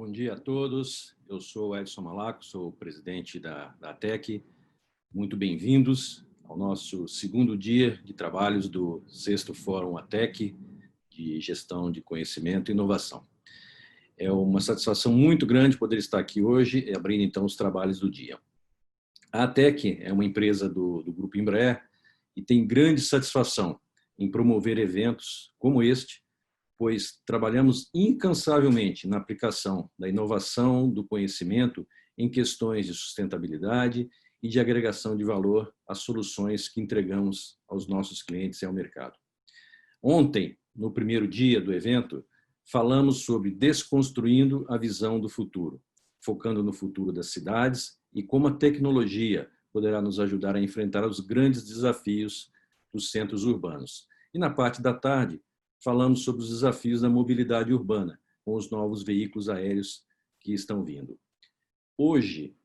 Bom dia a todos. Eu sou o Edson Malaco, sou o presidente da ATEC. Muito bem-vindos ao nosso segundo dia de trabalhos do 6º Fórum ATEC de Gestão de Conhecimento e Inovação. É uma satisfação muito grande poder estar aqui hoje e abrindo então os trabalhos do dia. A ATEC é uma empresa do Grupo Embraer e tem grande satisfação em promover eventos como este, pois trabalhamos incansavelmente na aplicação da inovação, do conhecimento em questões de sustentabilidade e de agregação de valor às soluções que entregamos aos nossos clientes e ao mercado. Ontem, no primeiro dia do evento, falamos sobre desconstruindo a visão do futuro, focando no futuro das cidades e como a tecnologia poderá nos ajudar a enfrentar os grandes desafios dos centros urbanos. E na parte da tarde, falamos sobre os desafios da mobilidade urbana, com os novos veículos aéreos que estão vindo. Hoje,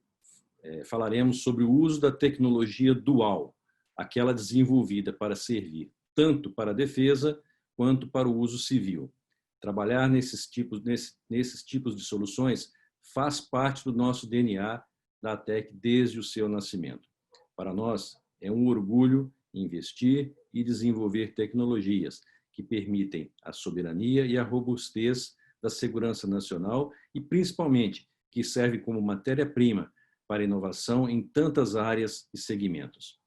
falaremos sobre o uso da tecnologia dual, aquela desenvolvida para servir tanto para a defesa quanto para o uso civil. Trabalhar nesses tipos de soluções faz parte do nosso DNA da ATEC desde o seu nascimento. Para nós, é um orgulho investir e desenvolver tecnologias que permitem a soberania e a robustez da segurança nacional e, principalmente, que serve como matéria-prima para a inovação em tantas áreas e segmentos.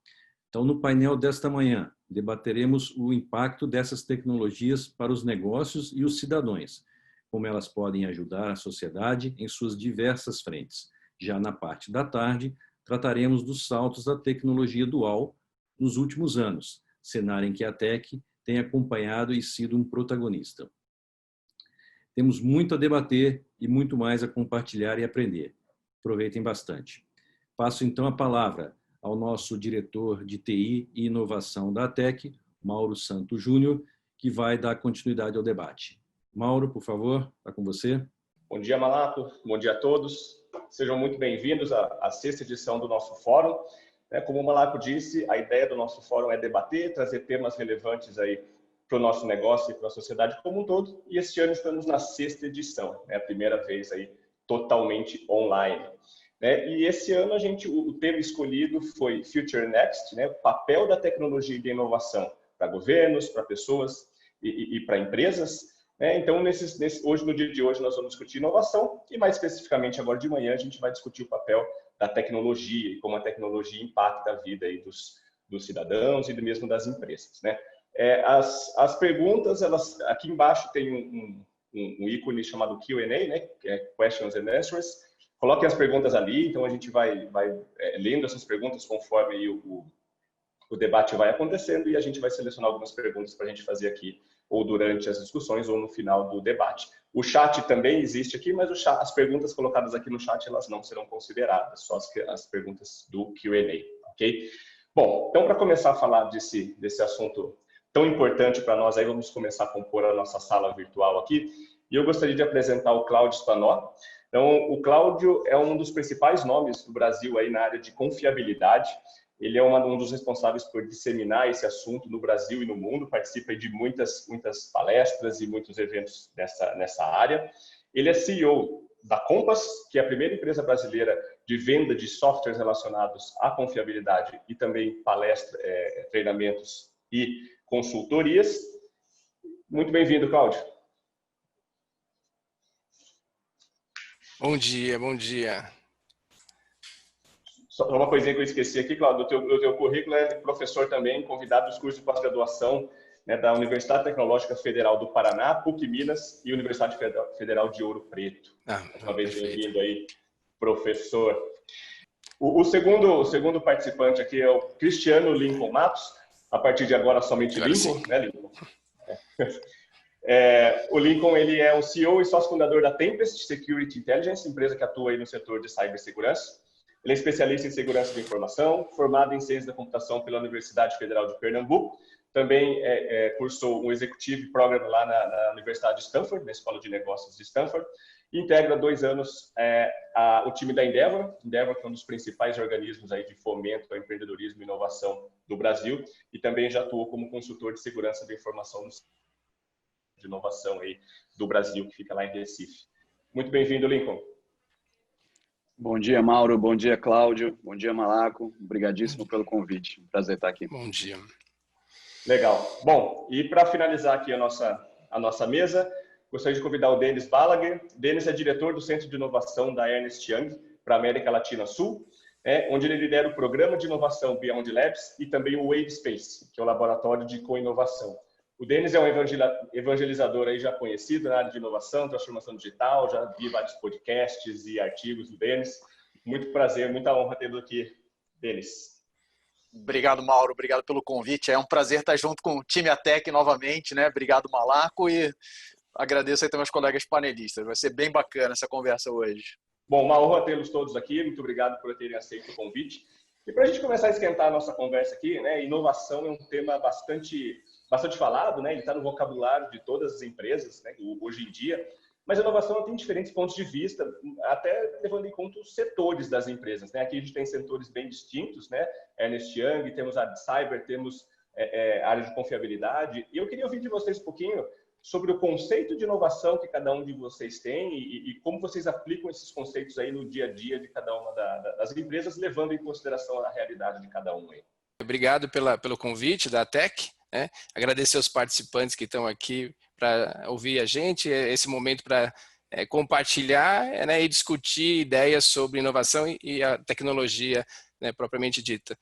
Então, no painel desta manhã, debateremos o impacto dessas tecnologias para os negócios e os cidadãos, como elas podem ajudar a sociedade em suas diversas frentes. Já na parte da tarde, trataremos dos saltos da tecnologia dual nos últimos anos, cenário em que a ATEC tem acompanhado e sido um protagonista. Temos muito a debater e muito mais a compartilhar e aprender. Aproveitem bastante. Passo então a palavra ao nosso diretor de TI e inovação da ATEC, Mauro Santos Júnior, que vai dar continuidade ao debate. Mauro, por favor, está com você. Bom dia, Malaco. Bom dia a todos. Sejam muito bem-vindos à 6ª edição do nosso fórum. Como o Malaco disse, a ideia do nosso fórum é debater, trazer temas relevantes aí para o nosso negócio e para a sociedade como um todo. E este ano estamos na 6ª edição, a primeira vez aí totalmente online. E esse ano o tema escolhido foi Future Next, o papel da tecnologia e da inovação para governos, para pessoas e para empresas. Então, hoje, no dia de hoje, nós vamos discutir inovação e, mais especificamente, agora de manhã, a gente vai discutir o papel da tecnologia e como a tecnologia impacta a vida aí dos cidadãos e mesmo das empresas. As perguntas, aqui embaixo tem um ícone chamado Q&A, que é Questions and Answers. Coloquem as perguntas ali, então a gente vai lendo essas perguntas conforme aí o debate vai acontecendo e a gente vai selecionar algumas perguntas para a gente fazer aqui ou durante as discussões ou no final do debate. O chat também existe aqui, mas as perguntas colocadas aqui no chat elas não serão consideradas, só as perguntas do Q&A, ok? Bom, então para começar a falar desse assunto tão importante para nós, aí vamos começar a compor a nossa sala virtual aqui. E eu gostaria de apresentar o Cláudio Spanó. Então, o Cláudio é um dos principais nomes do Brasil aí na área de confiabilidade. Ele é um dos responsáveis por disseminar esse assunto no Brasil e no mundo, participa de muitas palestras e muitos eventos nessa área. Ele é CEO da Compass, que é a primeira empresa brasileira de venda de softwares relacionados à confiabilidade e também treinamentos e consultorias. Muito bem-vindo, Cláudio. Bom dia, bom dia. Só uma coisinha que eu esqueci aqui, Cláudio, o teu currículo é professor também, convidado dos cursos de pós-graduação da Universidade Tecnológica Federal do Paraná, PUC Minas e Universidade Federal de Ouro Preto. Uma vez bem-vindo aí, professor. O segundo participante aqui é o Cristiano Lincoln Matos, a partir de agora somente Lincoln, né, Lincoln? O Lincoln ele é o CEO e sócio fundador da Tempest Security Intelligence, empresa que atua aí no setor de cibersegurança. Ele é especialista em segurança da informação, formado em ciência da computação pela Universidade Federal de Pernambuco. Também cursou um Executive Program lá na Universidade de Stanford, na Escola de Negócios de Stanford. E integra 2 anos o time da Endeavor, que é um dos principais organismos aí de fomento ao empreendedorismo e inovação do Brasil. E também já atuou como consultor de segurança da informação no de inovação aí do Brasil, que fica lá em Recife. Muito bem-vindo, Lincoln. Bom dia, Mauro. Bom dia, Cláudio. Bom dia, Malaco. Obrigadíssimo pelo convite. Prazer estar aqui. Bom dia. Legal. Bom, e para finalizar aqui a nossa mesa, gostaria de convidar o Denis Balaguer. Denis é diretor do Centro de Inovação da Ernst Young para a América Latina Sul, onde ele lidera o Programa de Inovação Beyond Labs e também o Wave Space, que é o laboratório de co-inovação. O Denis é um evangelizador aí já conhecido na área de inovação, transformação digital, já vi vários podcasts e artigos do Denis. Muito prazer, muita honra tê-lo aqui, Denis. Obrigado, Mauro. Obrigado pelo convite. É um prazer estar junto com o time ATEC novamente, né? Obrigado, Malaco, e agradeço aí também aos colegas panelistas. Vai ser bem bacana essa conversa hoje. Bom, uma honra tê-los todos aqui. Muito obrigado por terem aceito o convite. E para a gente começar a esquentar a nossa conversa aqui, né? Inovação é um tema bastante falado, né? Ele está no vocabulário de todas as empresas, né? Hoje em dia. Mas a inovação tem diferentes pontos de vista, até levando em conta os setores das empresas, né? Aqui a gente tem setores bem distintos, né? Ernst Young, temos a área de cyber, temos a área de confiabilidade. E eu queria ouvir de vocês um pouquinho sobre o conceito de inovação que cada um de vocês tem e como vocês aplicam esses conceitos aí no dia a dia de cada uma das empresas, levando em consideração a realidade de cada um aí. Obrigado pelo convite da ATEC, né? Agradecer aos participantes que estão aqui para ouvir a gente, esse momento para compartilhar, né, e discutir ideias sobre inovação e a tecnologia, né, propriamente dita.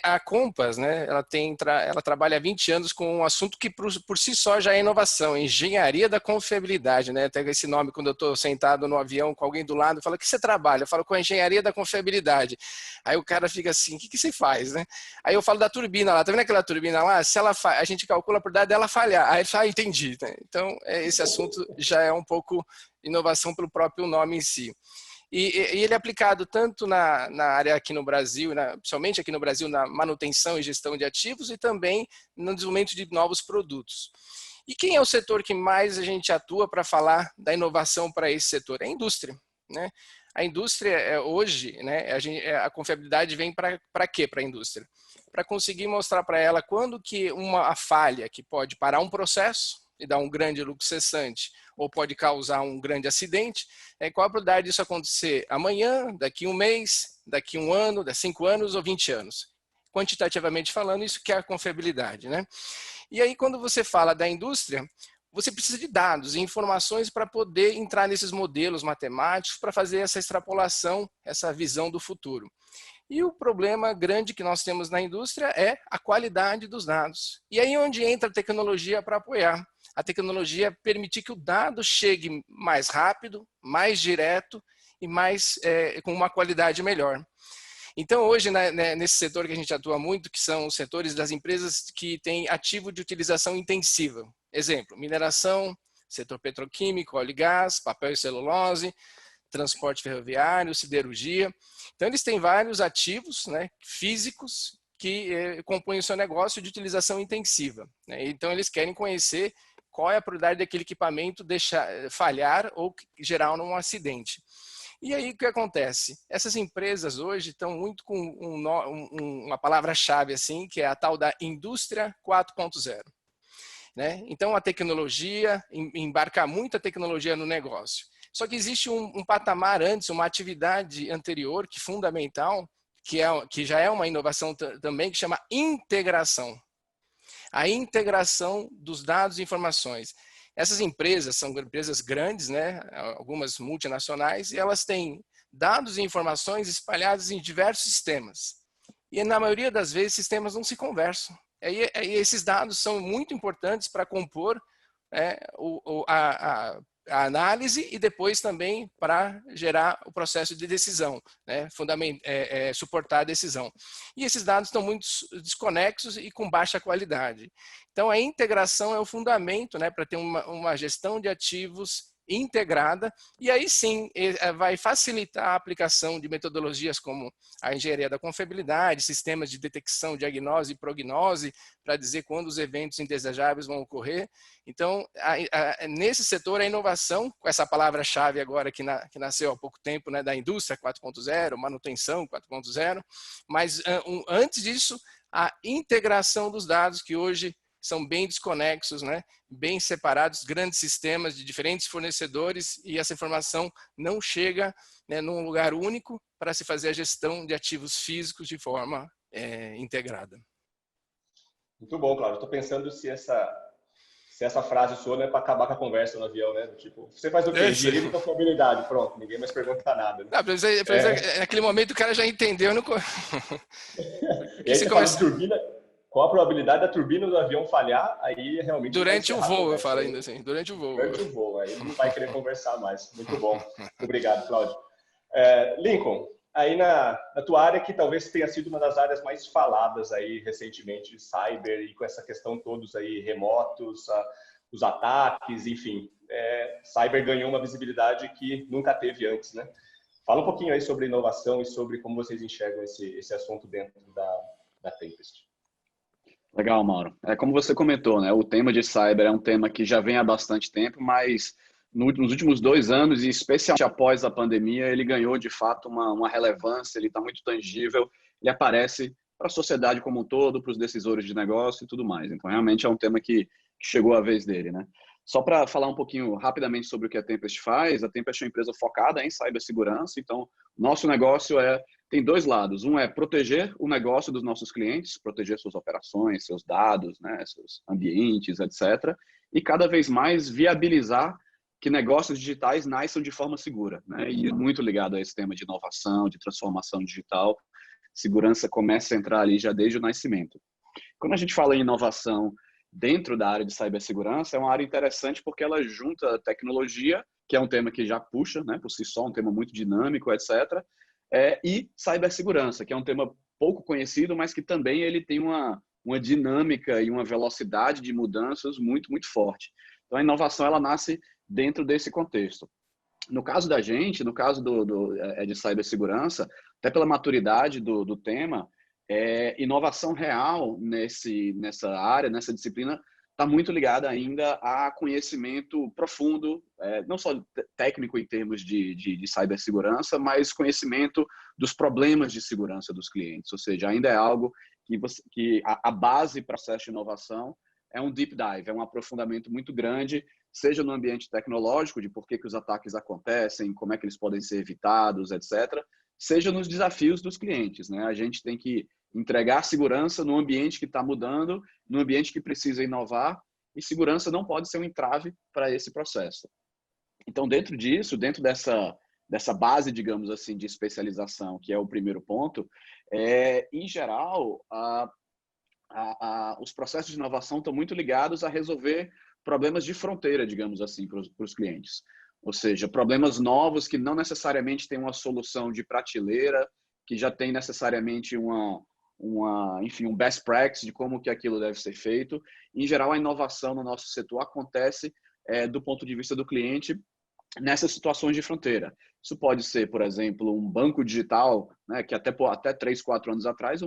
A Compass, né, ela trabalha há 20 anos com um assunto que por si só já é inovação, engenharia da confiabilidade, né? Até esse nome, quando eu estou sentado no avião com alguém do lado, fala: o que você trabalha? Eu falo: com a engenharia da confiabilidade. Aí o cara fica assim: o que você faz, né? Aí eu falo da turbina lá, tá vendo aquela turbina lá? Se ela a gente calcula a probabilidade dela falhar. Aí ele fala: entendi, né? Então esse assunto já é um pouco inovação pelo próprio nome em si. E ele é aplicado tanto na área aqui no Brasil, principalmente aqui no Brasil, na manutenção e gestão de ativos e também no desenvolvimento de novos produtos. E quem é o setor que mais a gente atua para falar da inovação para esse setor? É a indústria, né? A indústria, hoje, né, a confiabilidade vem para quê para a indústria? Para conseguir mostrar para ela quando que a falha que pode parar um processo e dar um grande lucro cessante, ou pode causar um grande acidente, qual a probabilidade disso acontecer amanhã, daqui um mês, daqui um ano, daqui 5 anos ou 20 anos. Quantitativamente falando, isso que é a confiabilidade, né? E aí, quando você fala da indústria, você precisa de dados e informações para poder entrar nesses modelos matemáticos, para fazer essa extrapolação, essa visão do futuro. E o problema grande que nós temos na indústria é a qualidade dos dados. E aí onde entra a tecnologia para apoiar. A tecnologia permitir que o dado chegue mais rápido, mais direto e com uma qualidade melhor. Então hoje, nesse setor que a gente atua muito, que são os setores das empresas que têm ativo de utilização intensiva. Exemplo: mineração, setor petroquímico, óleo e gás, papel e celulose, transporte ferroviário, siderurgia. Então, eles têm vários ativos, né, físicos que compõem o seu negócio de utilização intensiva, né? Então, eles querem conhecer qual é a probabilidade daquele equipamento falhar ou gerar um acidente. E aí, o que acontece? Essas empresas hoje estão muito com uma palavra-chave, assim, que é a tal da indústria 4.0. Né? Então, a tecnologia, embarcar muita tecnologia no negócio. Só que existe um patamar antes, uma atividade anterior, que é fundamental, que já é uma inovação também, que chama integração. A integração dos dados e informações. Essas empresas são empresas grandes, né? Algumas multinacionais, e elas têm dados e informações espalhados em diversos sistemas. E na maioria das vezes, sistemas não se conversam. E esses dados são muito importantes para compor a análise e depois também para gerar o processo de decisão, né? Suportar a decisão. E esses dados estão muito desconexos e com baixa qualidade. Então, a integração é o fundamento, né, para ter uma gestão de ativos integrada, e aí sim vai facilitar a aplicação de metodologias como a engenharia da confiabilidade, sistemas de detecção, diagnose e prognose, para dizer quando os eventos indesejáveis vão ocorrer. Então, nesse setor, a inovação, com essa palavra-chave agora que nasceu há pouco tempo, né, da indústria 4.0, manutenção 4.0, mas antes disso, a integração dos dados, que hoje são bem desconexos, né? Bem separados, grandes sistemas de diferentes fornecedores, e essa informação não chega, né, num lugar único para se fazer a gestão de ativos físicos de forma integrada. Muito bom, Cláudio. Estou pensando se essa frase sua não é para acabar com a conversa no avião, né? Tipo, você faz o quê? Engenharia de conformabilidade. Pronto, ninguém mais pergunta nada. Né? Naquele momento o cara já entendeu. E aí você fala de turbina, qual a probabilidade da turbina do avião falhar? Aí realmente... Durante o voo, eu falo ainda assim, durante o voo. Durante o voo, aí não vai querer conversar mais. Muito bom. Obrigado, Cláudio. Lincoln, aí na tua área, que talvez tenha sido uma das áreas mais faladas aí recentemente de cyber, e com essa questão todos aí remotos, os ataques, enfim, cyber ganhou uma visibilidade que nunca teve antes, né? Fala um pouquinho aí sobre inovação e sobre como vocês enxergam esse assunto dentro da Tempest. Legal, Mauro. Como você comentou, né? O tema de cyber é um tema que já vem há bastante tempo, mas nos últimos 2 anos, e especialmente após a pandemia, ele ganhou de fato uma relevância, ele está muito tangível, ele aparece para a sociedade como um todo, para os decisores de negócio e tudo mais. Então, realmente é um tema que chegou a vez dele, né? Só para falar um pouquinho rapidamente sobre o que a Tempest faz, a Tempest é uma empresa focada em cibersegurança, então nosso negócio tem 2 lados. Um é proteger o negócio dos nossos clientes, proteger suas operações, seus dados, né, seus ambientes, etc. E cada vez mais viabilizar que negócios digitais nasçam de forma segura, né? E é muito ligado a esse tema de inovação, de transformação digital. Segurança começa a entrar ali já desde o nascimento. Quando a gente fala em inovação dentro da área de cibersegurança, é uma área interessante porque ela junta tecnologia, que é um tema que já puxa, né, por si só, um tema muito dinâmico, etc., e cibersegurança, que é um tema pouco conhecido, mas que também ele tem uma dinâmica e uma velocidade de mudanças muito, muito forte. Então, a inovação ela nasce dentro desse contexto. No caso da gente, no caso de cibersegurança, até pela maturidade do tema, inovação real nessa área, nessa disciplina, está muito ligada ainda a conhecimento profundo, não só técnico em termos de cibersegurança, mas conhecimento dos problemas de segurança dos clientes. Ou seja, ainda é algo que a base para o processo de inovação é um deep dive, é um aprofundamento muito grande, seja no ambiente tecnológico, de por que os ataques acontecem, como é que eles podem ser evitados, etc., seja nos desafios dos clientes, né? A gente tem que entregar segurança no ambiente que está mudando, no ambiente que precisa inovar, e segurança não pode ser um entrave para esse processo. Então, dentro disso, dentro dessa base, digamos assim, de especialização, que é o primeiro ponto, em geral, os processos de inovação estão muito ligados a resolver problemas de fronteira, digamos assim, para os clientes. Ou seja, problemas novos que não necessariamente têm uma solução de prateleira, que já tem necessariamente enfim, um best practice de como que aquilo deve ser feito. Em geral, a inovação no nosso setor acontece do ponto de vista do cliente nessas situações de fronteira. Isso pode ser, por exemplo, um banco digital, né, que até 3, 4 anos atrás,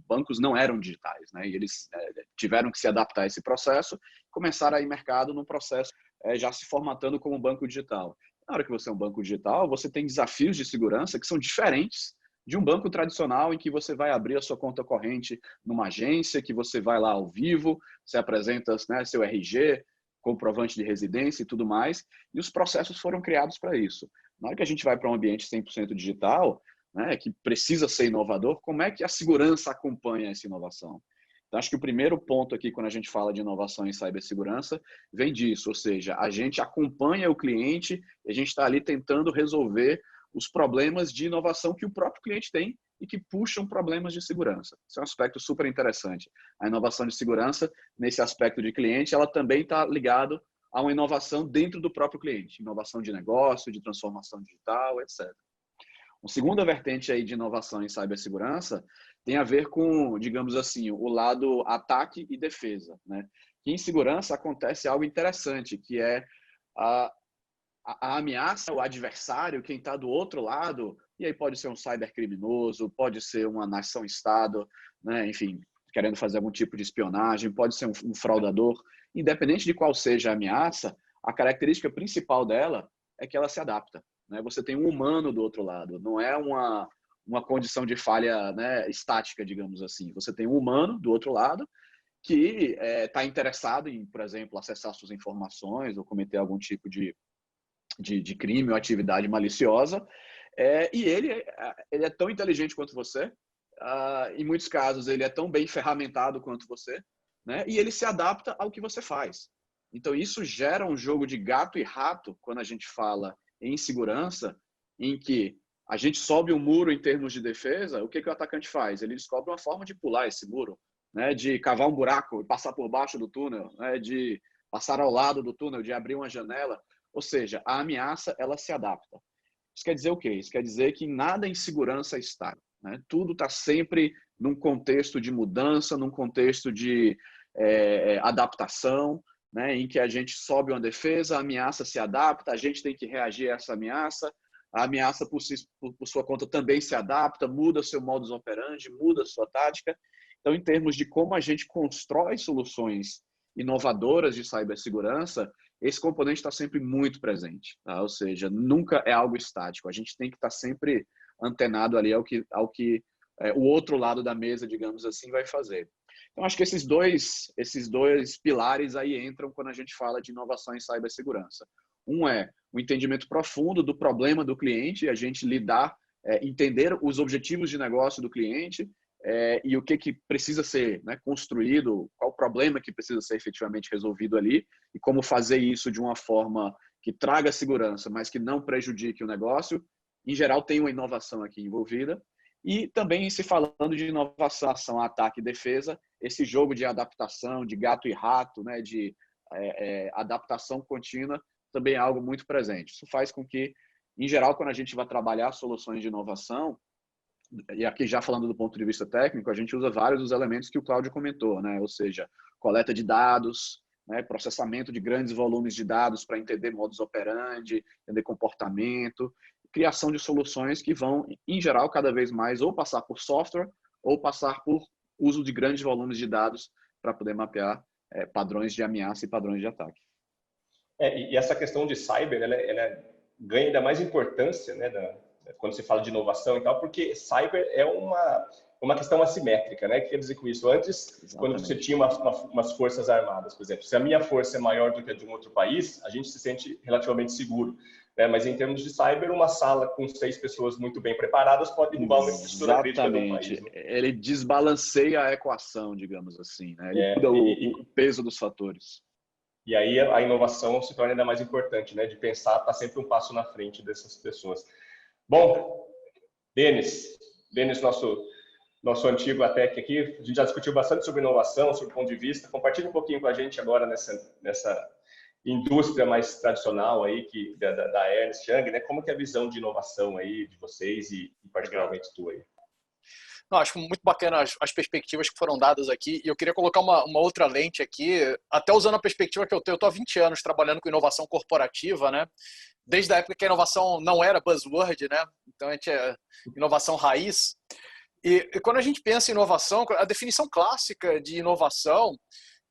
bancos não eram digitais, né, e eles tiveram que se adaptar a esse processo e começaram a ir mercado num processo já se formatando como banco digital. Na hora que você é um banco digital, você tem desafios de segurança que são diferentes de um banco tradicional em que você vai abrir a sua conta corrente numa agência, que você vai lá ao vivo, você apresenta, né, seu RG, comprovante de residência e tudo mais, e os processos foram criados para isso. Na hora que a gente vai para um ambiente 100% digital, né, que precisa ser inovador, como é que a segurança acompanha essa inovação? Então, acho que o primeiro ponto aqui, quando a gente fala de inovação em cibersegurança, vem disso, ou seja, a gente acompanha o cliente e a gente está ali tentando resolver os problemas de inovação que o próprio cliente tem e que puxam problemas de segurança. Esse é um aspecto super interessante. A inovação de segurança, nesse aspecto de cliente, ela também está ligada a uma inovação dentro do próprio cliente. Inovação de negócio, de transformação digital, etc. Uma segunda vertente aí de inovação em cibersegurança tem a ver com, digamos assim, o lado ataque e defesa, né? Que em segurança acontece algo interessante, que é a ameaça, o adversário, quem está do outro lado, e aí pode ser um cybercriminoso, pode ser uma nação-estado, né? Enfim, querendo fazer algum tipo de espionagem, pode ser um fraudador. Independente de qual seja a ameaça, a característica principal dela é que ela se adapta, né? Você tem um humano do outro lado, não é uma condição de falha, né, estática, digamos assim. Você tem um humano do outro lado que está interessado em, por exemplo, acessar suas informações ou cometer algum tipo de crime ou atividade maliciosa. E ele é tão inteligente quanto você. Em muitos casos, ele é tão bem ferramentado quanto você, né? E ele se adapta ao que você faz. Então, isso gera um jogo de gato e rato quando a gente fala em segurança, em que a gente sobe um muro em termos de defesa. O que o atacante faz? Ele descobre uma forma de pular esse muro, né? De cavar um buraco e passar por baixo do túnel, né? De passar ao lado do túnel, de abrir uma janela. Ou seja, a ameaça, ela se adapta. Isso quer dizer o quê? Isso quer dizer que nada em segurança é estável, né? Tudo está sempre num contexto de mudança, num contexto de adaptação, né? Em que a gente sobe uma defesa, a ameaça se adapta, a gente tem que reagir a essa ameaça, a ameaça por sua conta também se adapta, muda seu modus operandi, muda sua tática. Então, em termos de como a gente constrói soluções inovadoras de cibersegurança, esse componente está sempre muito presente, tá? Ou seja, nunca é algo estático. A gente tem que estar sempre antenado ali ao que o outro lado da mesa, digamos assim, vai fazer. Então, acho que esses dois pilares aí entram quando a gente fala de inovação em cibersegurança. Um é o entendimento profundo do problema do cliente, a gente entender os objetivos de negócio do cliente, e o que precisa ser, né, construído, qual o problema que precisa ser efetivamente resolvido ali, e como fazer isso de uma forma que traga segurança, mas que não prejudique o negócio. Em geral, tem uma inovação aqui envolvida. E também, se falando de inovação, ataque e defesa, esse jogo de adaptação, de gato e rato, né, de adaptação contínua, também é algo muito presente. Isso faz com que, em geral, quando a gente vai trabalhar soluções de inovação, e aqui já falando do ponto de vista técnico, a gente usa vários dos elementos que o Cláudio comentou, né? Ou seja, coleta de dados, né? Processamento de grandes volumes de dados para entender modus operandi, entender comportamento, criação de soluções que vão, em geral, cada vez mais ou passar por software ou passar por uso de grandes volumes de dados para poder mapear padrões de ameaça e padrões de ataque. E essa questão de cyber, ela ganha ainda mais importância, né, quando se fala de inovação e tal, porque cyber é uma questão assimétrica, né? Quer dizer com isso, antes, exatamente, quando você tinha umas forças armadas, por exemplo, se a minha força é maior do que a de um outro país, a gente se sente relativamente seguro, né? Mas em termos de cyber, uma sala com 6 pessoas muito bem preparadas pode derrubar uma infraestrutura crítica do país, né? Ele desbalanceia a equação, digamos assim, né? Ele muda o peso dos fatores. E aí a inovação se torna ainda mais importante, né? De pensar, estar sempre um passo na frente dessas pessoas. Bom, Denis, nosso antigo ATEC aqui, a gente já discutiu bastante sobre inovação, sobre o ponto de vista. Compartilhe um pouquinho com a gente agora nessa indústria mais tradicional aí da Ernst Young, né? Como que é a visão de inovação aí de vocês e particularmente tu aí? Não, acho muito bacana as perspectivas que foram dadas aqui, e eu queria colocar uma outra lente aqui, até usando a perspectiva que eu tenho. Eu estou há 20 anos trabalhando com inovação corporativa, né? Desde a época que a inovação não era buzzword, né? Então a gente é inovação raiz. E quando a gente pensa em inovação, a definição clássica de inovação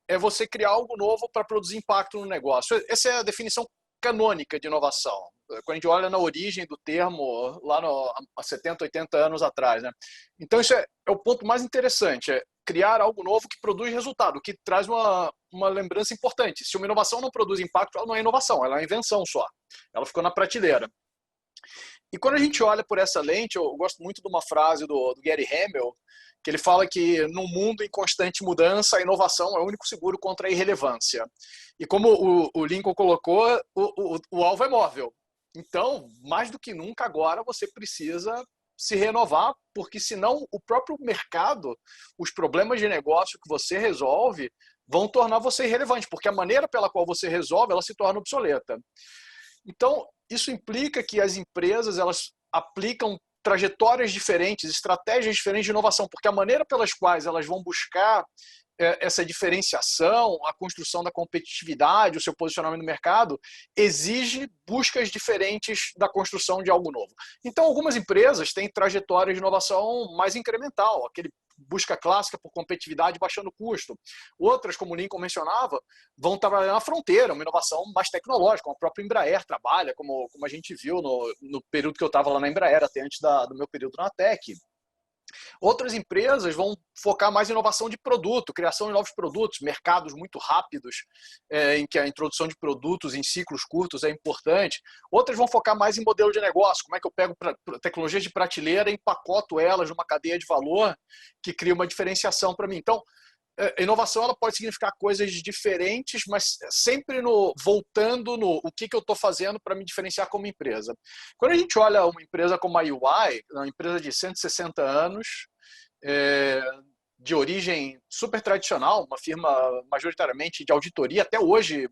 é você criar algo novo para produzir impacto no negócio. Essa é a definição canônica de inovação. Quando a gente olha na origem do termo, lá há 70, 80 anos atrás, né? Então, isso é o ponto mais interessante, é criar algo novo que produz resultado, que traz uma lembrança importante. Se uma inovação não produz impacto, ela não é inovação, ela é uma invenção só. Ela ficou na prateleira. E quando a gente olha por essa lente, eu gosto muito de uma frase do Gary Hamel, que ele fala que num mundo em constante mudança, a inovação é o único seguro contra a irrelevância. E como o Lincoln colocou, o alvo é móvel. Então, mais do que nunca agora, você precisa se renovar, porque senão o próprio mercado, os problemas de negócio que você resolve, vão tornar você irrelevante, porque a maneira pela qual você resolve, ela se torna obsoleta. Então, isso implica que as empresas, elas aplicam trajetórias diferentes, estratégias diferentes de inovação, porque a maneira pelas quais elas vão buscar essa diferenciação, a construção da competitividade, o seu posicionamento no mercado, exige buscas diferentes da construção de algo novo. Então, algumas empresas têm trajetórias de inovação mais incremental, aquele busca clássica por competitividade baixando custo. Outras, como o Lincoln mencionava, vão trabalhar na fronteira, uma inovação mais tecnológica, como a própria Embraer trabalha, como a gente viu no período que eu estava lá na Embraer, até antes do meu período na ATEC. Outras empresas vão focar mais em inovação de produto, criação de novos produtos, mercados muito rápidos, em que a introdução de produtos em ciclos curtos é importante. Outras vão focar mais em modelo de negócio, como é que eu pego tecnologias de prateleira e empacoto elas numa cadeia de valor que cria uma diferenciação para mim. Então, a inovação ela pode significar coisas diferentes, mas sempre voltando no o que eu estou fazendo para me diferenciar como empresa. Quando a gente olha uma empresa como a UI, uma empresa de 160 anos, de origem super tradicional, uma firma majoritariamente de auditoria, até hoje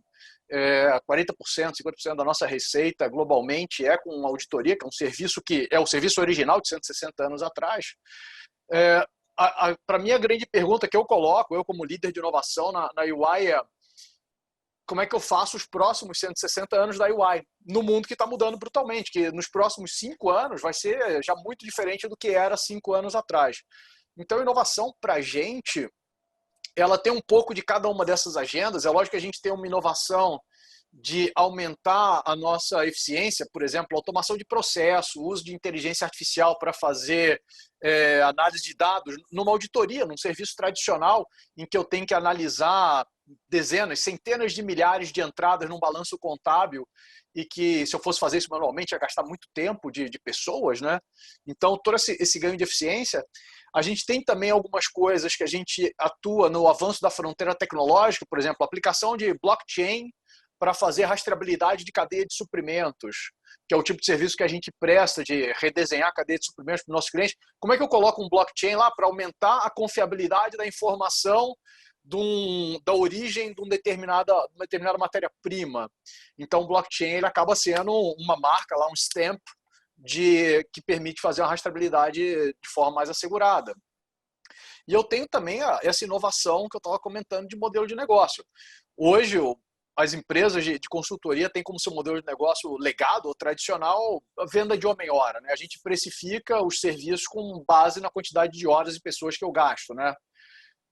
40%, 50% da nossa receita globalmente é com auditoria, que é um serviço que é o serviço original de 160 anos atrás. Para mim, a grande pergunta que eu coloco, eu como líder de inovação na UI, é como é que eu faço os próximos 160 anos da UI, no mundo que está mudando brutalmente, que nos próximos 5 anos vai ser já muito diferente do que era 5 anos atrás. Então, inovação, para a gente, ela tem um pouco de cada uma dessas agendas. É lógico que a gente tem uma inovação de aumentar a nossa eficiência, por exemplo, automação de processo, uso de inteligência artificial para fazer análise de dados, numa auditoria, num serviço tradicional, em que eu tenho que analisar dezenas, centenas de milhares de entradas num balanço contábil e que, se eu fosse fazer isso manualmente, ia gastar muito tempo de pessoas, né? Então, todo esse ganho de eficiência. A gente tem também algumas coisas que a gente atua no avanço da fronteira tecnológica, por exemplo, aplicação de blockchain para fazer rastreabilidade de cadeia de suprimentos, que é o tipo de serviço que a gente presta de redesenhar a cadeia de suprimentos para os nossos clientes. Como é que eu coloco um blockchain lá para aumentar a confiabilidade da informação da origem de uma determinada matéria-prima? Então, o blockchain ele acaba sendo uma marca, lá, um stamp, que permite fazer uma rastreabilidade de forma mais assegurada. E eu tenho também essa inovação que eu estava comentando de modelo de negócio. Hoje, as empresas de consultoria têm como seu modelo de negócio legado ou tradicional a venda de homem-hora, né? A gente precifica os serviços com base na quantidade de horas e pessoas que eu gasto, né?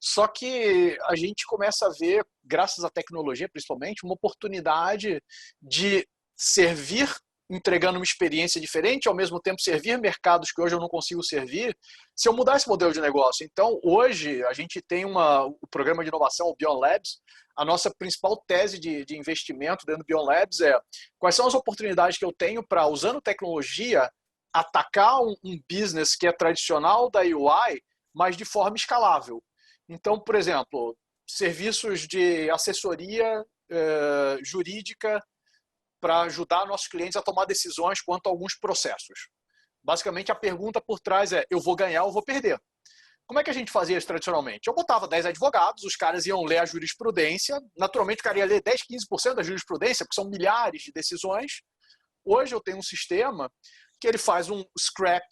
Só que a gente começa a ver, graças à tecnologia principalmente, uma oportunidade de servir entregando uma experiência diferente, ao mesmo tempo servir mercados que hoje eu não consigo servir, se eu mudar esse modelo de negócio. Então, hoje, a gente tem o programa de inovação, o Beyond Labs. A nossa principal tese de investimento dentro do Beyond Labs é quais são as oportunidades que eu tenho para, usando tecnologia, atacar um business que é tradicional da UI, mas de forma escalável. Então, por exemplo, serviços de assessoria jurídica para ajudar nossos clientes a tomar decisões quanto a alguns processos. Basicamente, a pergunta por trás é, eu vou ganhar ou vou perder? Como é que a gente fazia isso tradicionalmente? Eu botava 10 advogados, os caras iam ler a jurisprudência, naturalmente o cara ia ler 10, 15% da jurisprudência, porque são milhares de decisões. Hoje eu tenho um sistema que ele faz um scrap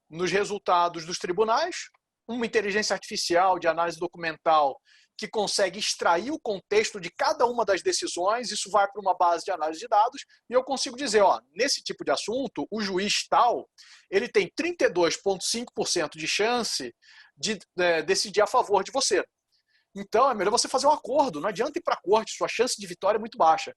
nos resultados dos tribunais, uma inteligência artificial de análise documental que consegue extrair o contexto de cada uma das decisões, isso vai para uma base de análise de dados, e eu consigo dizer, nesse tipo de assunto, o juiz tal, ele tem 32,5% de chance de decidir a favor de você. Então, é melhor você fazer um acordo, não adianta ir para a corte, sua chance de vitória é muito baixa.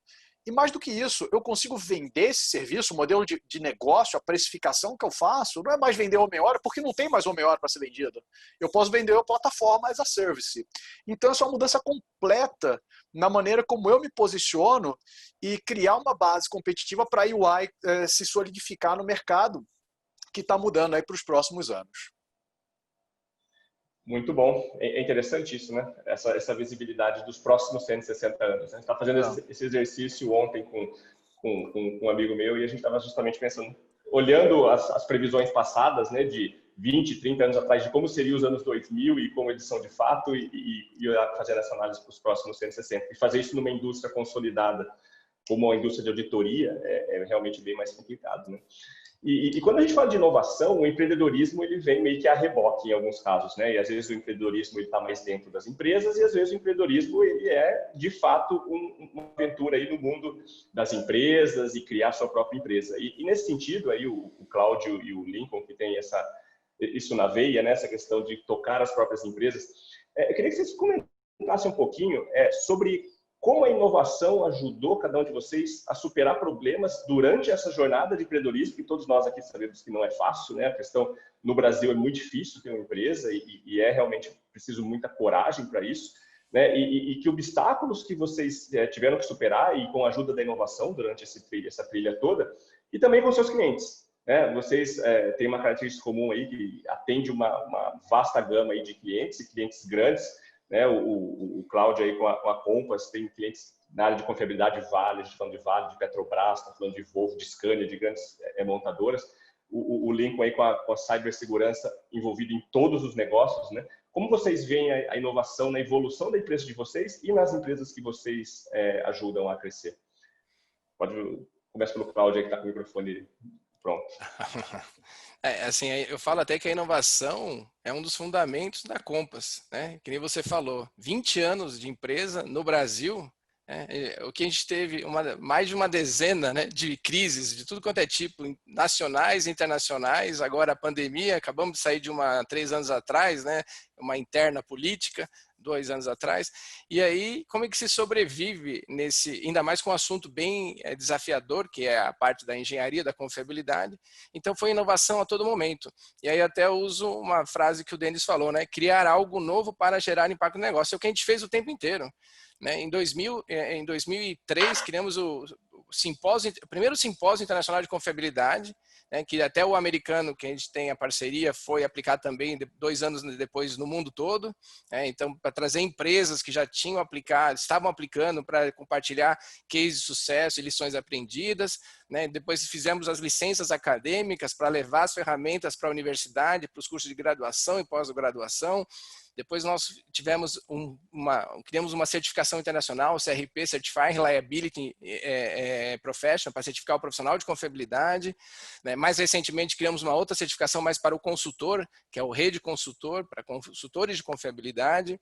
E mais do que isso, eu consigo vender esse serviço, o modelo de negócio, a precificação que eu faço, não é mais vender homem-hora, porque não tem mais homem-hora para ser vendido. Eu posso vender a plataforma as a service. Então, isso é uma mudança completa na maneira como eu me posiciono e criar uma base competitiva para a UI se solidificar no mercado que está mudando aí para os próximos anos. Muito bom. É interessante isso, né? Essa visibilidade dos próximos 160 anos. A gente está fazendo esse exercício ontem com um amigo meu e a gente estava justamente pensando, olhando as previsões passadas, né, de 20, 30 anos atrás, de como seriam os anos 2000 e como eles são de fato e fazendo essa análise para os próximos 160. E fazer isso numa indústria consolidada como a indústria de auditoria é realmente bem mais complicado, né? E quando a gente fala de inovação, o empreendedorismo ele vem meio que a reboque em alguns casos, né? E às vezes o empreendedorismo está mais dentro das empresas e às vezes o empreendedorismo ele é de fato uma aventura aí no mundo das empresas e criar sua própria empresa. E nesse sentido aí o Cláudio e o Lincoln que tem isso na veia, né? Essa questão de tocar as próprias empresas. Eu queria que vocês comentassem um pouquinho sobre como a inovação ajudou cada um de vocês a superar problemas durante essa jornada de empreendedorismo, que todos nós aqui sabemos que não é fácil, né? A questão no Brasil é muito difícil ter uma empresa e é realmente preciso muita coragem para isso, né? E que obstáculos que vocês tiveram que superar e com a ajuda da inovação durante essa trilha toda, e também com seus clientes, né? Vocês têm uma característica comum aí que atende uma vasta gama aí de clientes e clientes grandes, né? O Cláudio aí com a Compass tem clientes na área de confiabilidade Vale, a gente falando de Vale, de Petrobras, está falando de Volvo, de Scania, de grandes montadoras. O Lincoln aí com a cibersegurança envolvido em todos os negócios, né? Como vocês veem a inovação na evolução da empresa de vocês e nas empresas que vocês ajudam a crescer? Começa pelo Cláudio aí que está com o microfone pronto. Assim, eu falo até que a inovação é um dos fundamentos da Compass, né? Que nem você falou, 20 anos de empresa no Brasil, o que a gente teve mais de uma dezena, né, de crises de tudo quanto é tipo, nacionais e internacionais. Agora a pandemia, acabamos de sair de 3 anos atrás, né, uma interna política, 2 anos atrás. E aí, como é que se sobrevive ainda mais com um assunto bem desafiador, que é a parte da engenharia, da confiabilidade. Então foi inovação a todo momento. E aí até uso uma frase que o Denis falou, né, criar algo novo para gerar impacto no negócio. É o que a gente fez o tempo inteiro. Em 2003, criamos o primeiro simpósio internacional de confiabilidade, né, que até o americano, que a gente tem a parceria, foi aplicado também 2 anos depois no mundo todo. Então, para trazer empresas que já tinham aplicado, estavam aplicando, para compartilhar cases de sucesso e lições aprendidas. Né? Depois fizemos as licenças acadêmicas para levar as ferramentas para a universidade, para os cursos de graduação e pós-graduação. Depois nós tivemos criamos uma certificação internacional, o CRP, Certified Reliability Professional, para certificar o profissional de confiabilidade. Mais recentemente criamos uma outra certificação mais para o consultor, que é o Rede Consultor, para consultores de confiabilidade.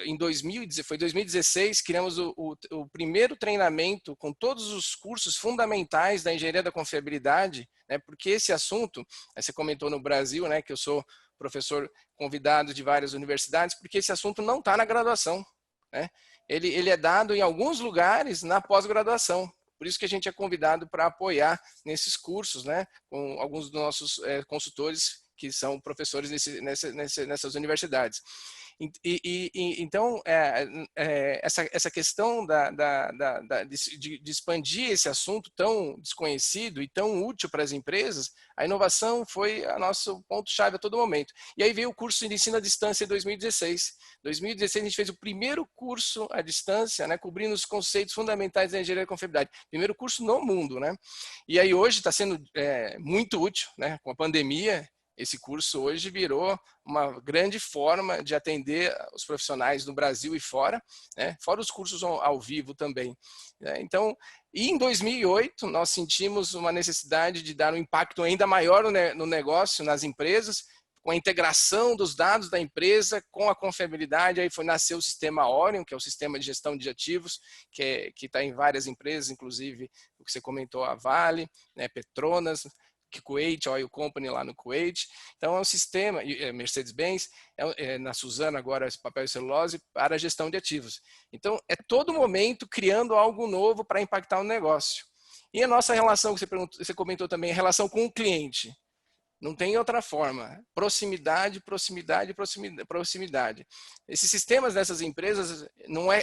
Em 2016, criamos o primeiro treinamento com todos os cursos fundamentais da engenharia da confiabilidade, né, porque esse assunto, você comentou no Brasil, né, que eu sou professor convidado de várias universidades, porque esse assunto não está na graduação, né? Ele é dado em alguns lugares na pós-graduação. Por isso que a gente é convidado para apoiar nesses cursos, né? Com alguns dos nossos consultores que são professores nessas universidades. Então, essa questão de expandir esse assunto tão desconhecido e tão útil para as empresas, a inovação foi o nosso ponto-chave a todo momento. E aí veio o curso de ensino à distância em 2016. Em 2016, a gente fez o primeiro curso à distância, né, cobrindo os conceitos fundamentais da engenharia da confiabilidade. Primeiro curso no mundo, né? E aí hoje está sendo muito útil, né, com a pandemia. Esse curso hoje virou uma grande forma de atender os profissionais no Brasil e fora, né? Fora os cursos ao vivo também. Então, e em 2008, nós sentimos uma necessidade de dar um impacto ainda maior no negócio, nas empresas, com a integração dos dados da empresa com a confiabilidade. Aí nasceu o sistema Orion, que é o sistema de gestão de ativos, que está em várias empresas, inclusive o que você comentou, a Vale, né, Petronas, Kuwait Oil Company lá no Kuwait. Então é um sistema, Mercedes-Benz, na Suzano agora esse papel e celulose para a gestão de ativos. Então é todo momento criando algo novo para impactar o negócio. E a nossa relação, que você comentou também, a relação com o cliente. Não tem outra forma. Proximidade, proximidade, proximidade. Esses sistemas dessas empresas,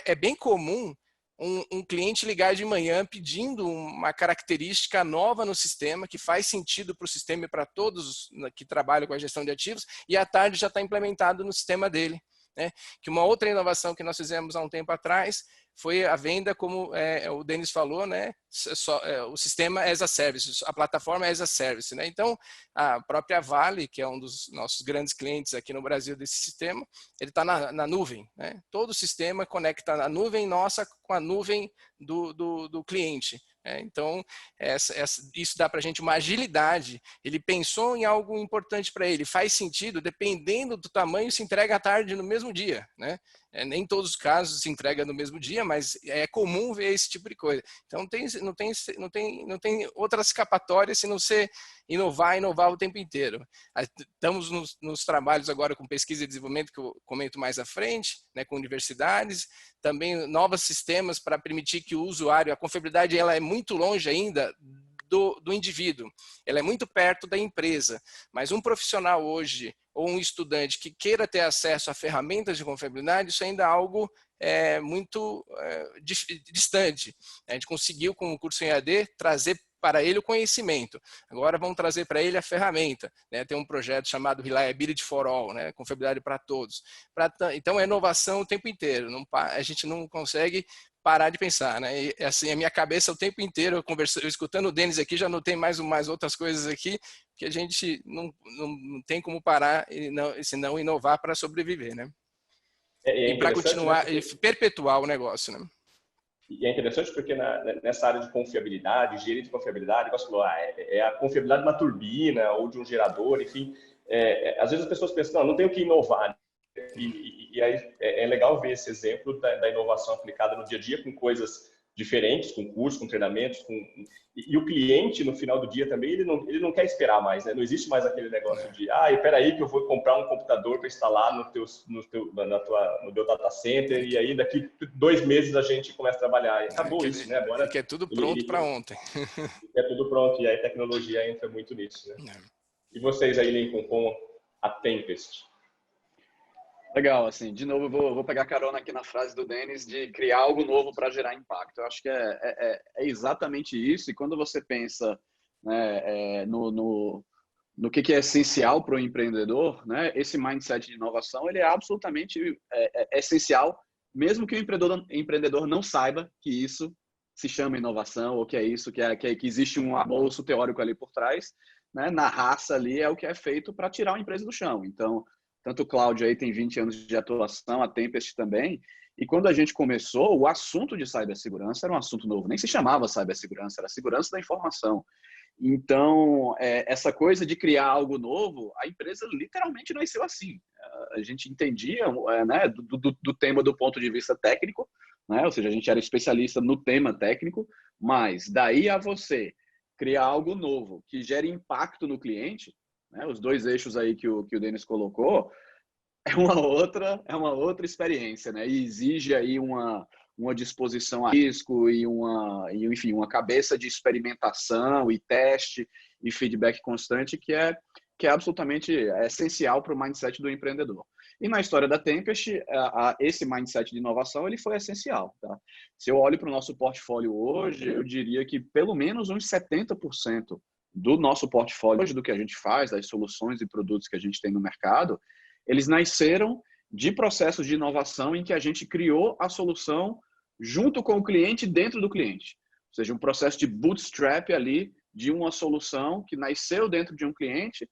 é bem comum um cliente ligar de manhã pedindo uma característica nova no sistema, que faz sentido para o sistema e para todos que trabalham com a gestão de ativos, e à tarde já está implementado no sistema dele. Né? Que uma outra inovação que nós fizemos há um tempo atrás foi a venda, como o Denis falou, né? O sistema as a service, a plataforma as a service. Né? Então, a própria Vale, que é um dos nossos grandes clientes aqui no Brasil desse sistema, ele está na nuvem. Né? Todo o sistema conecta a nuvem nossa com a nuvem do cliente. Então, isso dá para a gente uma agilidade. Ele pensou em algo importante para ele, faz sentido, dependendo do tamanho, se entrega à tarde no mesmo dia. Né? Nem todos os casos se entrega no mesmo dia, mas é comum ver esse tipo de coisa. Então não tem outra escapatória se não ser inovar o tempo inteiro. Estamos nos trabalhos agora com pesquisa e desenvolvimento, que eu comento mais à frente, né, com universidades, também novos sistemas para permitir que o usuário, a confiabilidade ela é muito longe ainda do indivíduo, ela é muito perto da empresa, mas um profissional hoje, ou um estudante que queira ter acesso a ferramentas de confiabilidade, isso ainda é algo muito distante. A gente conseguiu, com o curso em EAD, trazer para ele o conhecimento. Agora vamos trazer para ele a ferramenta. Né? Tem um projeto chamado Reliability for All, né? Confiabilidade para todos. Então, é inovação o tempo inteiro. A gente não consegue parar de pensar, né? E, assim, a minha cabeça o tempo inteiro, eu escutando o Denis aqui, já notei mais outras coisas aqui, que a gente não tem como parar se não inovar para sobreviver, né? E para continuar, né? E perpetuar o negócio, né? E é interessante porque nessa área de confiabilidade, engenharia de confiabilidade, você falou, é a confiabilidade de uma turbina ou de um gerador, enfim. Às vezes as pessoas pensam, não tenho que inovar. E aí é legal ver esse exemplo da inovação aplicada no dia a dia com coisas diferentes, com cursos, com treinamentos, e o cliente no final do dia também ele não quer esperar mais, né? Não existe mais aquele negócio de espera aí que eu vou comprar um computador para instalar no teu data center e aí daqui 2 meses a gente começa a trabalhar. E acabou isso, né? Agora é tudo pronto para ontem. É tudo pronto e aí a tecnologia entra muito nisso, né? E vocês aí, Lincoln, com a Tempest? Legal, assim, de novo eu vou pegar carona aqui na frase do Denis de criar algo novo para gerar impacto. Eu acho que é exatamente isso, e quando você pensa, né, no que é essencial para o empreendedor, né, esse mindset de inovação ele é absolutamente essencial, mesmo que o empreendedor não saiba que isso se chama inovação, ou que é isso, que existe um arcabouço teórico ali por trás, né, na raça ali é o que é feito para tirar uma empresa do chão. Então, tanto o Cláudio aí tem 20 anos de atuação, a Tempest também. E quando a gente começou, o assunto de cibersegurança era um assunto novo. Nem se chamava cibersegurança, era segurança da informação. Então, essa coisa de criar algo novo, a empresa literalmente nasceu assim. A gente entendia né, do tema do ponto de vista técnico, né? Ou seja, a gente era especialista no tema técnico, mas daí a você criar algo novo que gere impacto no cliente, né, os 2 eixos aí que o Denis colocou, é uma outra experiência, né? E exige aí uma disposição a risco e enfim, uma cabeça de experimentação e teste e feedback constante que é absolutamente essencial para o mindset do empreendedor. E na história da Tempest, esse mindset de inovação ele foi essencial. Tá? Se eu olho para o nosso portfólio hoje, eu diria que pelo menos uns 70% do nosso portfólio, hoje do que a gente faz, das soluções e produtos que a gente tem no mercado, eles nasceram de processos de inovação em que a gente criou a solução junto com o cliente, dentro do cliente. Ou seja, um processo de bootstrap ali de uma solução que nasceu dentro de um cliente,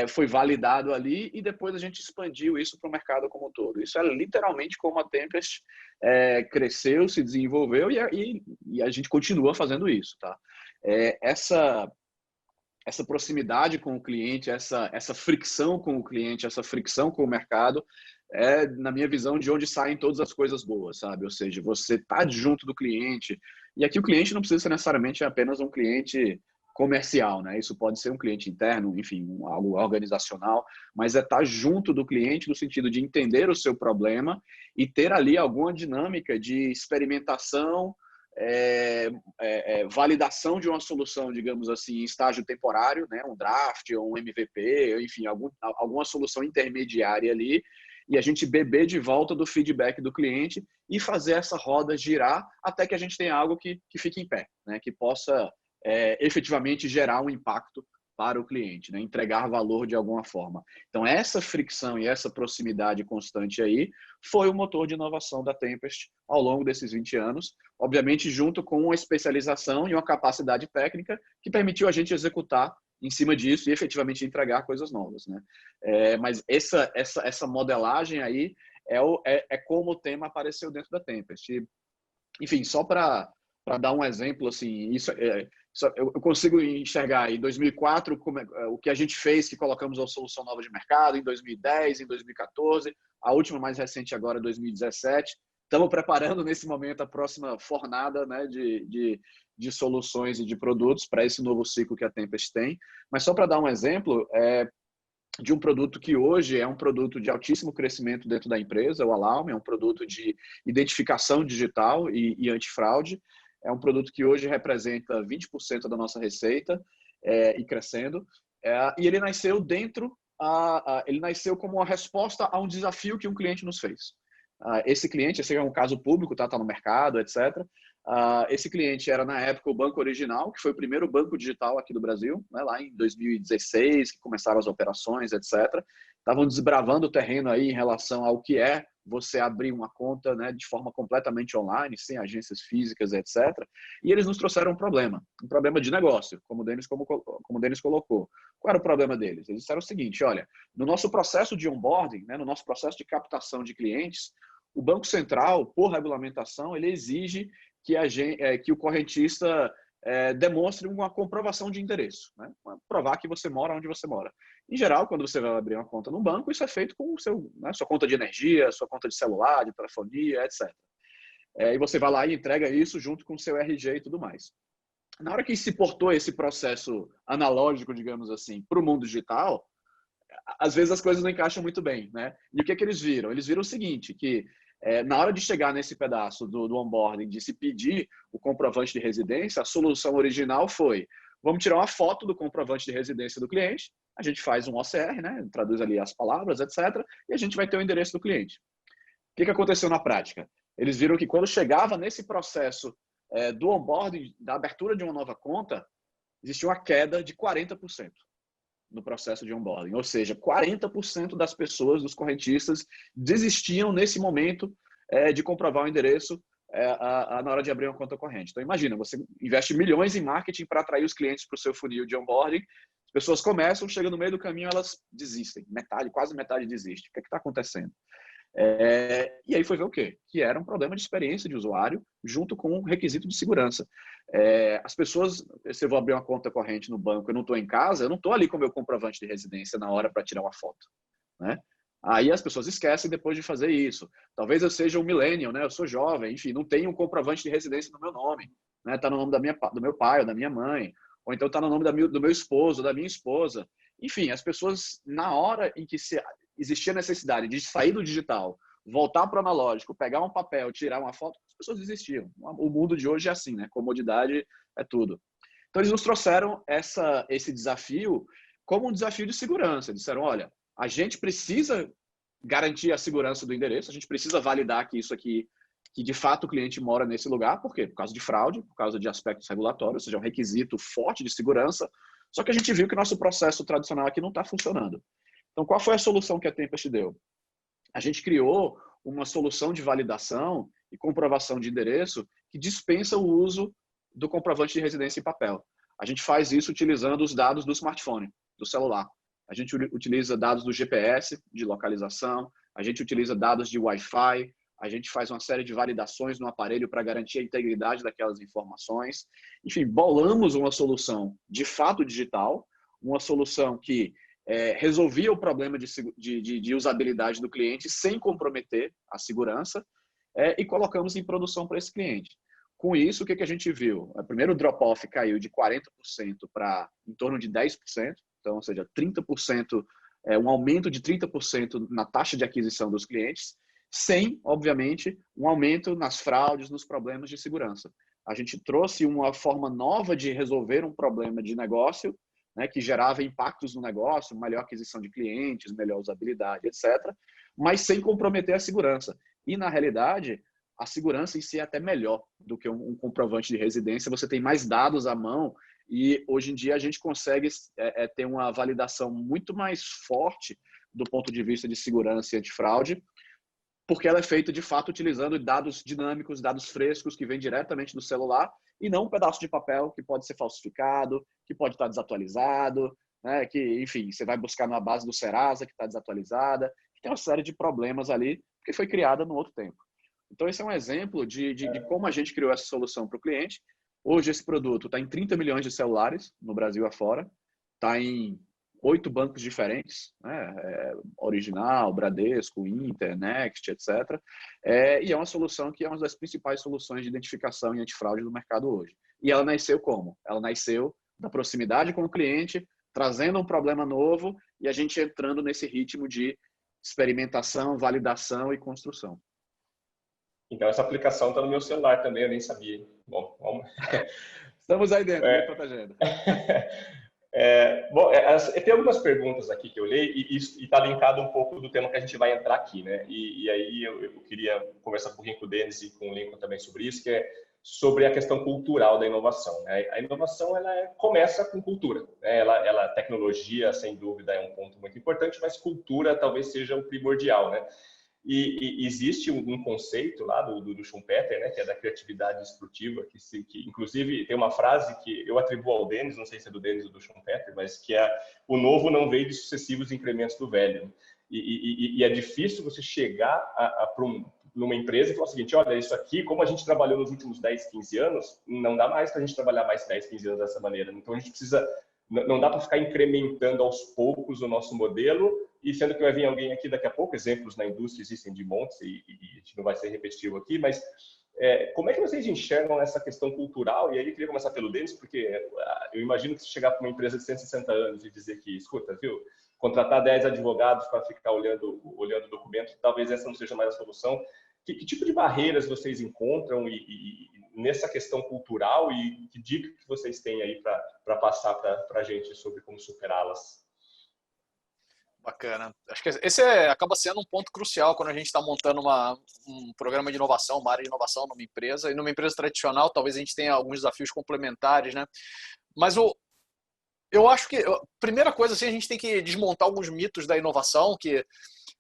foi validado ali e depois a gente expandiu isso para o mercado como um todo. Isso é literalmente como a Tempest cresceu, se desenvolveu e a gente continua fazendo isso. Tá? Essa proximidade com o cliente, essa fricção com o cliente, essa fricção com o mercado, na minha visão, de onde saem todas as coisas boas, sabe? Ou seja, você está junto do cliente, e aqui o cliente não precisa ser necessariamente apenas um cliente comercial, né? Isso pode ser um cliente interno, enfim, algo organizacional, mas estar junto do cliente no sentido de entender o seu problema e ter ali alguma dinâmica de experimentação, validação de uma solução, digamos assim, em estágio temporário, né? Um draft ou um MVP, enfim, alguma solução intermediária ali, e a gente beber de volta do feedback do cliente e fazer essa roda girar até que a gente tenha algo que fique em pé, né? Que possa efetivamente gerar um impacto para o cliente, né? Entregar valor de alguma forma. Então, essa fricção e essa proximidade constante aí foi o motor de inovação da Tempest ao longo desses 20 anos, obviamente junto com uma especialização e uma capacidade técnica que permitiu a gente executar em cima disso e efetivamente entregar coisas novas, né? Mas essa modelagem aí como o tema apareceu dentro da Tempest. Enfim, só para para dar um exemplo, assim, eu consigo enxergar em 2004 o que a gente fez, que colocamos uma solução nova de mercado, em 2010, em 2014, a última mais recente agora, 2017. Estamos preparando nesse momento a próxima fornada, né, de soluções e de produtos para esse novo ciclo que a Tempest tem. Mas só para dar um exemplo, de um produto que hoje é um produto de altíssimo crescimento dentro da empresa, o Alarm, é um produto de identificação digital e antifraude. É um produto que hoje representa 20% da nossa receita e crescendo. E ele nasceu ele nasceu como uma resposta a um desafio que um cliente nos fez. Esse cliente, esse é um caso público, tá no mercado, etc. Esse cliente era, na época, o Banco Original, que foi o primeiro banco digital aqui do Brasil, né, lá em 2016, que começaram as operações, etc. Estavam desbravando o terreno aí em relação ao que é você abrir uma conta, né, de forma completamente online, sem agências físicas, etc. E eles nos trouxeram um problema de negócio, como o Denis colocou. Qual era o problema deles? Eles disseram o seguinte: olha, no nosso processo de onboarding, né, no nosso processo de captação de clientes, o Banco Central, por regulamentação, ele exige que o correntista demonstre uma comprovação de endereço, né? Provar que você mora onde você mora. Em geral, quando você vai abrir uma conta no banco, isso é feito com sua conta de energia, sua conta de celular, de telefonia, etc. E você vai lá e entrega isso junto com o seu RG e tudo mais. Na hora que se portou esse processo analógico, digamos assim, para o mundo digital, às vezes as coisas não encaixam muito bem, né? E o que eles viram? Eles viram o seguinte, que na hora de chegar nesse pedaço do onboarding, de se pedir o comprovante de residência, a solução original foi: vamos tirar uma foto do comprovante de residência do cliente, a gente faz um OCR, né, traduz ali as palavras, etc., e a gente vai ter o endereço do cliente. O que aconteceu na prática? Eles viram que quando chegava nesse processo do onboarding, da abertura de uma nova conta, existia uma queda de 40% no processo de onboarding. Ou seja, 40% das pessoas, dos correntistas, desistiam nesse momento de comprovar o endereço na hora de abrir uma conta corrente. Então, imagina, você investe milhões em marketing para atrair os clientes para o seu funil de onboarding, as pessoas começam, chegam no meio do caminho, elas desistem. Quase metade desiste. O que está acontecendo? E aí foi ver o quê? Que era um problema de experiência de usuário junto com um requisito de segurança. As pessoas, se eu vou abrir uma conta corrente no banco, eu não estou em casa, eu não estou ali com o meu comprovante de residência na hora para tirar uma foto, né? Aí as pessoas esquecem depois de fazer isso. Talvez eu seja um millennial, né? Eu sou jovem, enfim, não tenho um comprovante de residência no meu nome, né? Está no nome do meu pai ou da minha mãe, ou então está no nome do meu esposo, da minha esposa. Enfim, as pessoas, na hora em que existia necessidade de sair do digital, voltar para o analógico, pegar um papel, tirar uma foto, as pessoas desistiam. O mundo de hoje é assim, né? Comodidade é tudo. Então, eles nos trouxeram esse desafio como um desafio de segurança. Disseram: olha, a gente precisa garantir a segurança do endereço, a gente precisa validar que isso aqui, que de fato o cliente mora nesse lugar. Por quê? Por causa de fraude, por causa de aspectos regulatórios, ou seja, um requisito forte de segurança. Só que a gente viu que o nosso processo tradicional aqui não está funcionando. Então, qual foi a solução que a Tempest deu? A gente criou uma solução de validação e comprovação de endereço que dispensa o uso do comprovante de residência em papel. A gente faz isso utilizando os dados do smartphone, do celular. A gente utiliza dados do GPS, de localização, a gente utiliza dados de Wi-Fi, a gente faz uma série de validações no aparelho para garantir a integridade daquelas informações. Enfim, bolamos uma solução de fato digital, uma solução que resolvia o problema de usabilidade do cliente sem comprometer a segurança e colocamos em produção para esse cliente. Com isso, o que a gente viu? Primeiro, o drop-off caiu de 40% para em torno de 10%, então, ou seja, 30%, um aumento de 30% na taxa de aquisição dos clientes, sem, obviamente, um aumento nas fraudes, nos problemas de segurança. A gente trouxe uma forma nova de resolver um problema de negócio, né, que gerava impactos no negócio, melhor aquisição de clientes, melhor usabilidade, etc., mas sem comprometer a segurança. E, na realidade, a segurança em si é até melhor do que um comprovante de residência. Você tem mais dados à mão e, hoje em dia, a gente consegue ter uma validação muito mais forte do ponto de vista de segurança e antifraude, porque ela é feita, de fato, utilizando dados dinâmicos, dados frescos, que vêm diretamente do celular, e não um pedaço de papel que pode ser falsificado, que pode estar desatualizado, né? Que, enfim, você vai buscar na base do Serasa, que está desatualizada, que tem uma série de problemas ali, que foi criada no outro tempo. Então, esse é um exemplo de como a gente criou essa solução para o cliente. Hoje, esse produto está em 30 milhões de celulares no Brasil afora, está em 8 bancos diferentes, né? Original, Bradesco, Inter, Next, etc. E é uma solução que é uma das principais soluções de identificação e antifraude do mercado hoje. E ela nasceu como? Ela nasceu da proximidade com o cliente, trazendo um problema novo e a gente entrando nesse ritmo de experimentação, validação e construção. Então, essa aplicação está no meu celular também, eu nem sabia. Bom, vamos... Estamos aí dentro, bem protegendo. Tem algumas perguntas aqui que eu olhei e está linkado um pouco do tema que a gente vai entrar aqui, né? E aí eu queria conversar um pouquinho com o Denis e com o Lincoln também sobre isso, que é sobre a questão cultural da inovação, né? A inovação começa com cultura, né? Tecnologia, sem dúvida, é um ponto muito importante, mas cultura talvez seja o primordial, né? E existe um conceito lá do Schumpeter, né, que é da criatividade destrutiva, que inclusive tem uma frase que eu atribuo ao Denis, não sei se é do Denis ou do Schumpeter, mas que é: o novo não veio de sucessivos incrementos do velho. E é difícil você chegar numa empresa e falar o seguinte: olha, isso aqui, como a gente trabalhou nos últimos 10, 15 anos, não dá mais para a gente trabalhar mais 10, 15 anos dessa maneira. Então a gente precisa... Não dá para ficar incrementando aos poucos o nosso modelo, e sendo que vai vir alguém aqui daqui a pouco, exemplos na indústria existem de montes, e a gente não vai ser repetitivo aqui, mas como é que vocês enxergam essa questão cultural? E aí eu queria começar pelo Denis, porque eu imagino que se chegar para uma empresa de 160 anos e dizer que, escuta, viu, contratar 10 advogados para ficar olhando o documento, talvez essa não seja mais a solução. Que tipo de barreiras vocês encontram nessa questão cultural, e que dica que vocês têm aí para passar para a gente sobre como superá-las? Bacana. Acho que esse acaba sendo um ponto crucial quando a gente está montando um programa de inovação, uma área de inovação numa empresa. E numa empresa tradicional, talvez a gente tenha alguns desafios complementares, né? Mas eu acho que a primeira coisa, assim, a gente tem que desmontar alguns mitos da inovação, que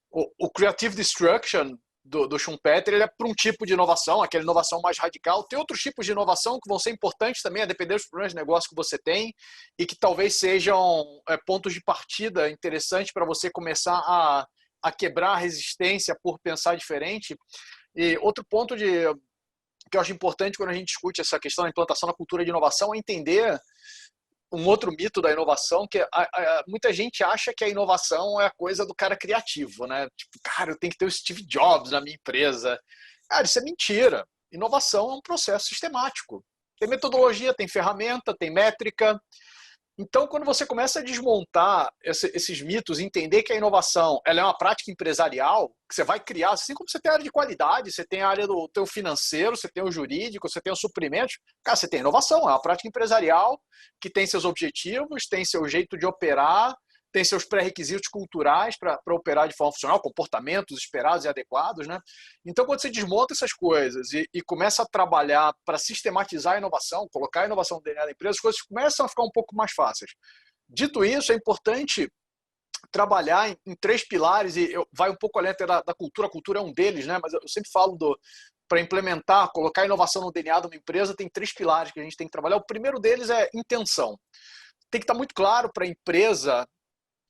o Creative Destruction do Schumpeter, ele é para um tipo de inovação, aquela inovação mais radical. Tem outros tipos de inovação que vão ser importantes também, a depender dos problemas de negócio que você tem, e que talvez sejam pontos de partida interessantes para você começar a quebrar a resistência por pensar diferente. E outro ponto que eu acho importante quando a gente discute essa questão da implantação da cultura de inovação é entender um outro mito da inovação, que muita gente acha que a inovação é a coisa do cara criativo, né? Tipo, cara, eu tenho que ter o Steve Jobs na minha empresa. Cara, isso é mentira. Inovação é um processo sistemático. Tem metodologia, tem ferramenta, tem métrica. Então, quando você começa a desmontar esses mitos, entender que a inovação ela é uma prática empresarial, que você vai criar, assim como você tem a área de qualidade, você tem a área do teu financeiro, você tem o jurídico, você tem os suprimentos, cara, você tem inovação, é uma prática empresarial que tem seus objetivos, tem seu jeito de operar, tem seus pré-requisitos culturais para operar de forma funcional, comportamentos esperados e adequados, né? Então, quando você desmonta essas coisas e começa a trabalhar para sistematizar a inovação, colocar a inovação no DNA da empresa, as coisas começam a ficar um pouco mais fáceis. Dito isso, é importante trabalhar em 3 pilares, e vai um pouco além da cultura. A cultura é um deles, né? Mas eu sempre falo para implementar, colocar a inovação no DNA de uma empresa, tem 3 pilares que a gente tem que trabalhar. O primeiro deles é intenção. Tem que estar muito claro para a empresa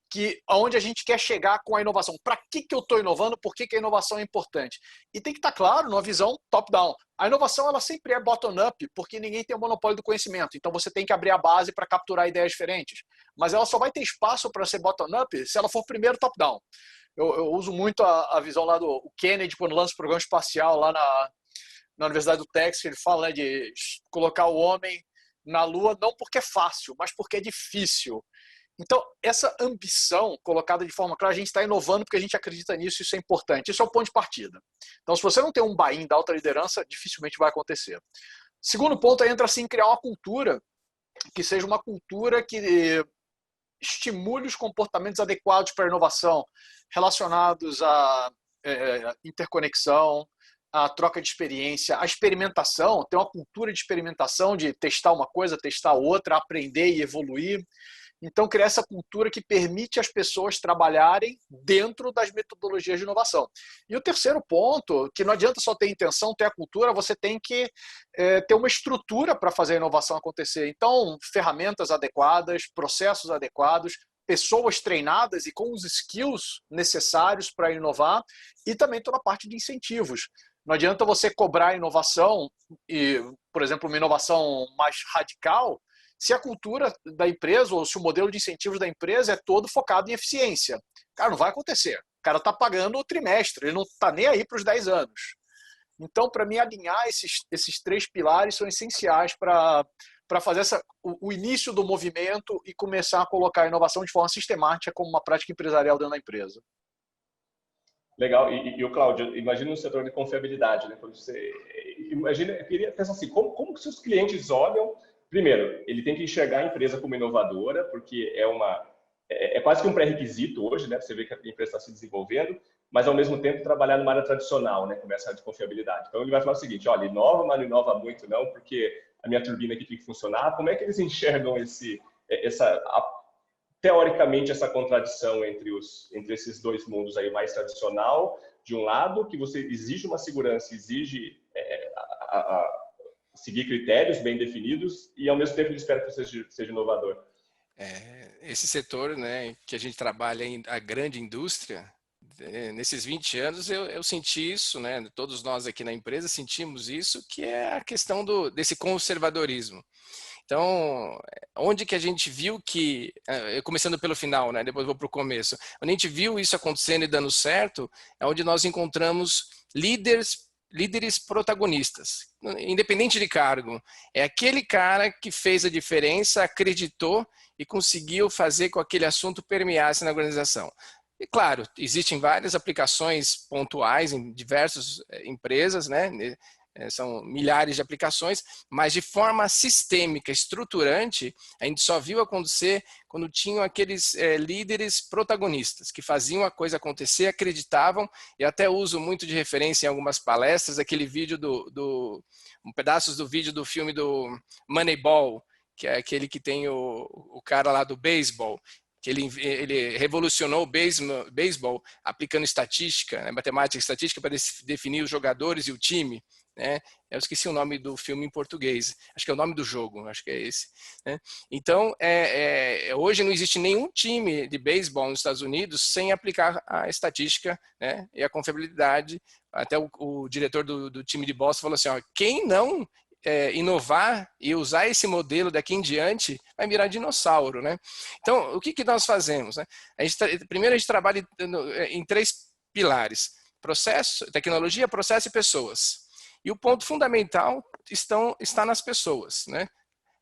que aonde a gente quer chegar com a inovação. Para que eu estou inovando? Por que a inovação é importante? E tem que estar claro numa visão top-down. A inovação ela sempre é bottom-up, porque ninguém tem o monopólio do conhecimento. Então você tem que abrir a base para capturar ideias diferentes. Mas ela só vai ter espaço para ser bottom-up se ela for primeiro top-down. Eu uso muito a visão lá do Kennedy, quando lança o programa espacial lá na Universidade do Texas, que ele fala, né, de colocar o homem na Lua não porque é fácil, mas porque é difícil. Então, essa ambição colocada de forma clara, a gente está inovando porque a gente acredita nisso, isso é importante. Isso é o ponto de partida. Então, se você não tem um buy-in da alta liderança, dificilmente vai acontecer. Segundo ponto, entra assim em criar uma cultura que seja uma cultura que estimule os comportamentos adequados para a inovação, relacionados à interconexão, a troca de experiência, a experimentação, ter uma cultura de experimentação, de testar uma coisa, testar outra, aprender e evoluir. Então, criar essa cultura que permite as pessoas trabalharem dentro das metodologias de inovação. E o terceiro ponto, que não adianta só ter intenção, ter a cultura, você tem que ter uma estrutura para fazer a inovação acontecer. Então, ferramentas adequadas, processos adequados, pessoas treinadas e com os skills necessários para inovar, e também toda a parte de incentivos. Não adianta você cobrar inovação, e, por exemplo, uma inovação mais radical, se a cultura da empresa ou se o modelo de incentivos da empresa é todo focado em eficiência. Cara, não vai acontecer. O cara está pagando o trimestre, ele não está nem aí para os 10 anos. Então, para mim, alinhar esses 3 pilares são essenciais para fazer o início do movimento e começar a colocar a inovação de forma sistemática como uma prática empresarial dentro da empresa. Legal. E o Cláudio, imagina no setor de confiabilidade, né? Quando você imagina, eu queria pensar assim, como que seus clientes olham? Primeiro, ele tem que enxergar a empresa como inovadora, porque é quase que um pré-requisito hoje, né? Você vê que a empresa está se desenvolvendo, mas ao mesmo tempo trabalhar numa área tradicional, né? Como essa área de confiabilidade. Então ele vai falar o seguinte: olha, inova, mas não inova muito não, porque a minha turbina aqui tem que funcionar. Como é que eles enxergam teoricamente essa contradição entre esses dois mundos aí, mais tradicional, de um lado, que você exige uma segurança, exige seguir critérios bem definidos, e ao mesmo tempo ele espera que você seja inovador? Esse setor, né, que a gente trabalha em a grande indústria, nesses 20 anos eu senti isso, né, todos nós aqui na empresa sentimos isso, que é a questão desse conservadorismo. Então, onde que a gente viu que, começando pelo final, né, depois vou para o começo, onde a gente viu isso acontecendo e dando certo, é onde nós encontramos líderes protagonistas, independente de cargo. É aquele cara que fez a diferença, acreditou e conseguiu fazer com que aquele assunto permeasse na organização. E claro, existem várias aplicações pontuais em diversas empresas, né? São milhares de aplicações, mas de forma sistêmica, estruturante, a gente só viu acontecer quando tinham aqueles líderes protagonistas, que faziam a coisa acontecer, acreditavam, e até uso muito de referência em algumas palestras, aquele vídeo pedaços do vídeo do filme do Moneyball, que é aquele que tem o cara lá do beisebol, que ele revolucionou o beisebol aplicando estatística, né, matemática e estatística para definir os jogadores e o time. Né? Eu esqueci o nome do filme em português, acho que é o nome do jogo, acho que é esse. Né? Então, hoje não existe nenhum time de beisebol nos Estados Unidos sem aplicar a estatística, né, e a confiabilidade. Até o diretor do time de Boston falou assim, ó, quem não inovar e usar esse modelo daqui em diante vai virar dinossauro, né? Então, o que nós fazemos? Né? Primeiro, a gente trabalha em 3 pilares: processo, tecnologia, processo e pessoas. E o ponto fundamental está nas pessoas, né?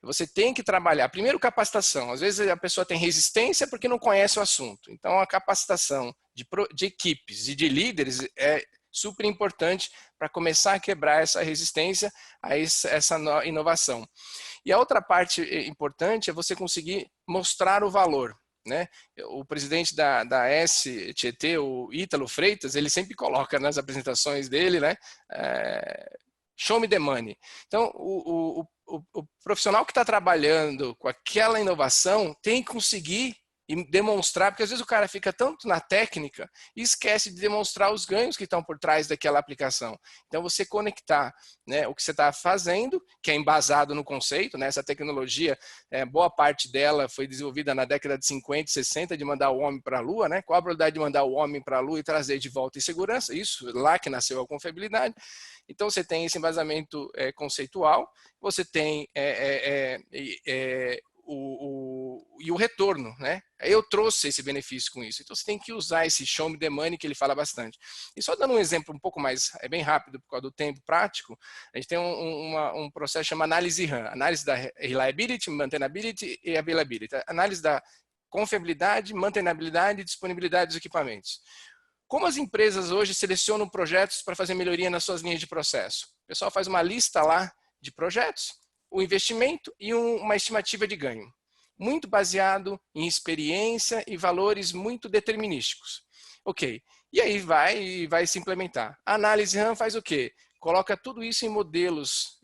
Você tem que trabalhar, primeiro, capacitação. Às vezes a pessoa tem resistência porque não conhece o assunto. Então, a capacitação de equipes e de líderes é super importante para começar a quebrar essa resistência a essa inovação. E a outra parte importante é você conseguir mostrar o valor. Né? O presidente da STT, o Ítalo Freitas, ele sempre coloca nas apresentações dele, né? Show me the money. Então, o profissional que está trabalhando com aquela inovação tem que conseguir e demonstrar, porque às vezes o cara fica tanto na técnica e esquece de demonstrar os ganhos que estão por trás daquela aplicação. Então, você conectar, né, o que você está fazendo, que é embasado no conceito, né, essa tecnologia, boa parte dela foi desenvolvida na década de 50 e 60, de mandar o homem para a Lua, né? Qual a probabilidade de mandar o homem para a Lua e trazer de volta em segurança? Isso, lá que nasceu a confiabilidade. Então, você tem esse embasamento conceitual, você tem e o retorno, né? Eu trouxe esse benefício com isso. Então, você tem que usar esse show me the money que ele fala bastante. E só dando um exemplo um pouco mais, bem rápido, por causa do tempo prático, a gente tem um processo chamado análise RAM, análise da reliability, maintainability e availability, análise da confiabilidade, maintainabilidade e disponibilidade dos equipamentos. Como as empresas hoje selecionam projetos para fazer melhoria nas suas linhas de processo? O pessoal faz uma lista lá de projetos, o investimento e uma estimativa de ganho, muito baseado em experiência e valores muito determinísticos. Ok, e aí vai se implementar. A análise RAM faz o quê? Coloca tudo isso em modelos,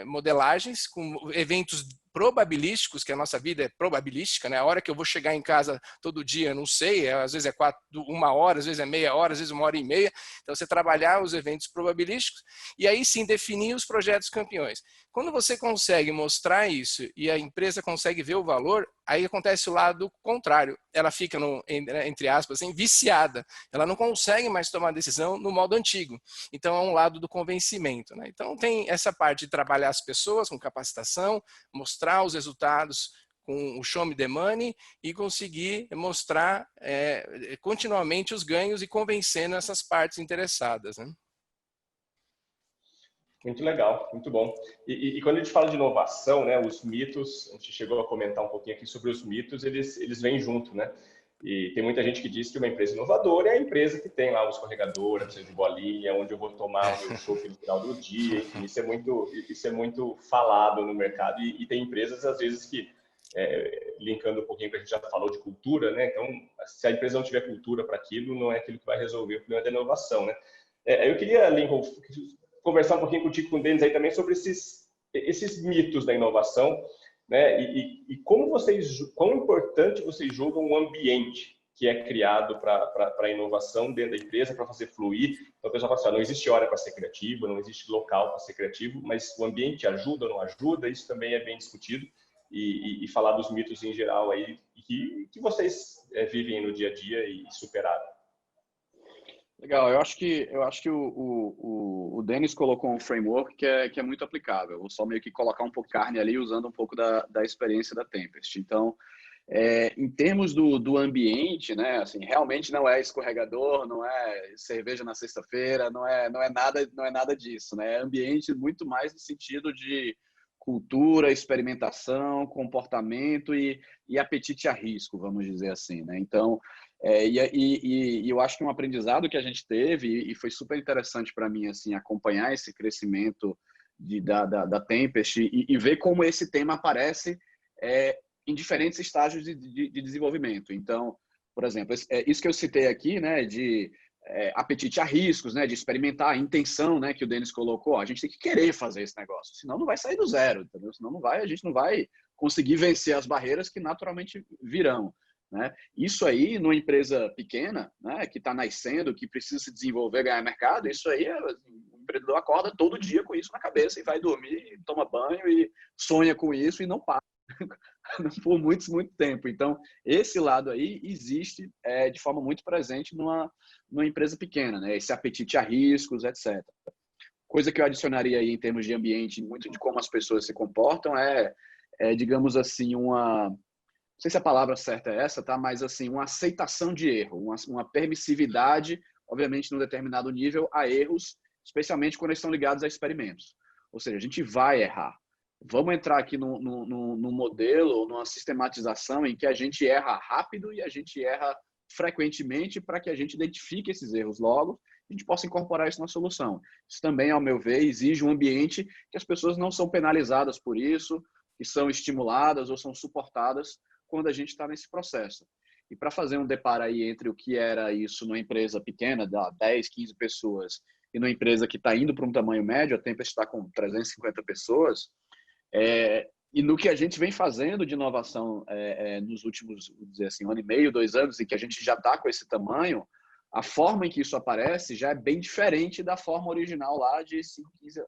modelagens, com eventos probabilísticos, que a nossa vida é probabilística, né? A hora que eu vou chegar em casa todo dia, não sei, às vezes é 1 hora, às vezes é meia hora, às vezes 1h30. Então, você trabalhar os eventos probabilísticos e aí sim definir os projetos campeões. Quando você consegue mostrar isso e a empresa consegue ver o valor, aí acontece o lado contrário. Ela fica, entre aspas, assim, viciada. Ela não consegue mais tomar decisão no modo antigo. Então, é um lado do convencimento, né? Então, tem essa parte de trabalhar as pessoas com capacitação, mostrar os resultados com o show me the money e conseguir mostrar continuamente os ganhos e convencendo essas partes interessadas, né? Muito legal, muito bom. E quando a gente fala de inovação, né, os mitos, a gente chegou a comentar um pouquinho aqui sobre os mitos, eles vêm junto, né? E tem muita gente que diz que uma empresa inovadora é a empresa que tem lá o escorregador, a precisa de bolinha, onde eu vou tomar o meu chopp no final do dia, enfim, isso é muito falado no mercado e tem empresas, às vezes, que, linkando um pouquinho que a gente já falou de cultura, né? Então, se a empresa não tiver cultura para aquilo, não é aquilo que vai resolver o problema da inovação, né? Eu queria, Lincoln, conversar um pouquinho contigo, com o Denis, aí também sobre esses mitos da inovação, né? E quão importante vocês julgam o ambiente que é criado para a inovação dentro da empresa, para fazer fluir. Então, o pessoal fala assim, não existe hora para ser criativo, não existe local para ser criativo, mas o ambiente ajuda ou não ajuda, isso também é bem discutido. E falar dos mitos em geral aí, que vocês vivem no dia a dia e superaram. Legal, eu acho que o Denis colocou um framework que é muito aplicável. Vou só meio que colocar um pouco de carne ali, usando um pouco da experiência da Tempest. Então, em termos do ambiente, né, assim, realmente não é escorregador, não é cerveja na sexta-feira, não é nada disso, né? É ambiente muito mais no sentido de cultura, experimentação, comportamento e apetite a risco, vamos dizer assim, né? Então, e eu acho que um aprendizado que a gente teve, e foi super interessante para mim assim, acompanhar esse crescimento da Tempest e ver como esse tema aparece em diferentes estágios de desenvolvimento. Então, por exemplo, isso que eu citei aqui, né, de apetite a riscos, né, de experimentar, a intenção, né, que o Denis colocou, a gente tem que querer fazer esse negócio, senão não vai sair do zero, entendeu? Senão a gente não vai conseguir vencer as barreiras que naturalmente virão. Né? Isso aí, numa empresa pequena, né, que está nascendo, que precisa se desenvolver, ganhar mercado, isso aí, o empreendedor acorda todo dia com isso na cabeça e vai dormir, toma banho e sonha com isso e não para por muito tempo. Então, esse lado aí existe de forma muito presente numa empresa pequena, né? Esse apetite a riscos, etc. Coisa que eu adicionaria aí em termos de ambiente, muito de como as pessoas se comportam, digamos assim, não sei se a palavra certa é essa, tá? Mas assim, uma aceitação de erro, uma permissividade, obviamente, num determinado nível, a erros, especialmente quando eles estão ligados a experimentos. Ou seja, a gente vai errar. Vamos entrar aqui num modelo, numa sistematização em que a gente erra rápido e a gente erra frequentemente para que a gente identifique esses erros logo e a gente possa incorporar isso na solução. Isso também, ao meu ver, exige um ambiente que as pessoas não são penalizadas por isso, que são estimuladas ou são suportadas quando a gente está nesse processo. E para fazer um deparo aí entre o que era isso numa empresa pequena, de 10, 15 pessoas, e numa empresa que está indo para um tamanho médio, a Tempest está com 350 pessoas, e no que a gente vem fazendo de inovação nos últimos, vou dizer assim, 1 ano e meio, 2 anos, e que a gente já está com esse tamanho, a forma em que isso aparece já é bem diferente da forma original lá de 15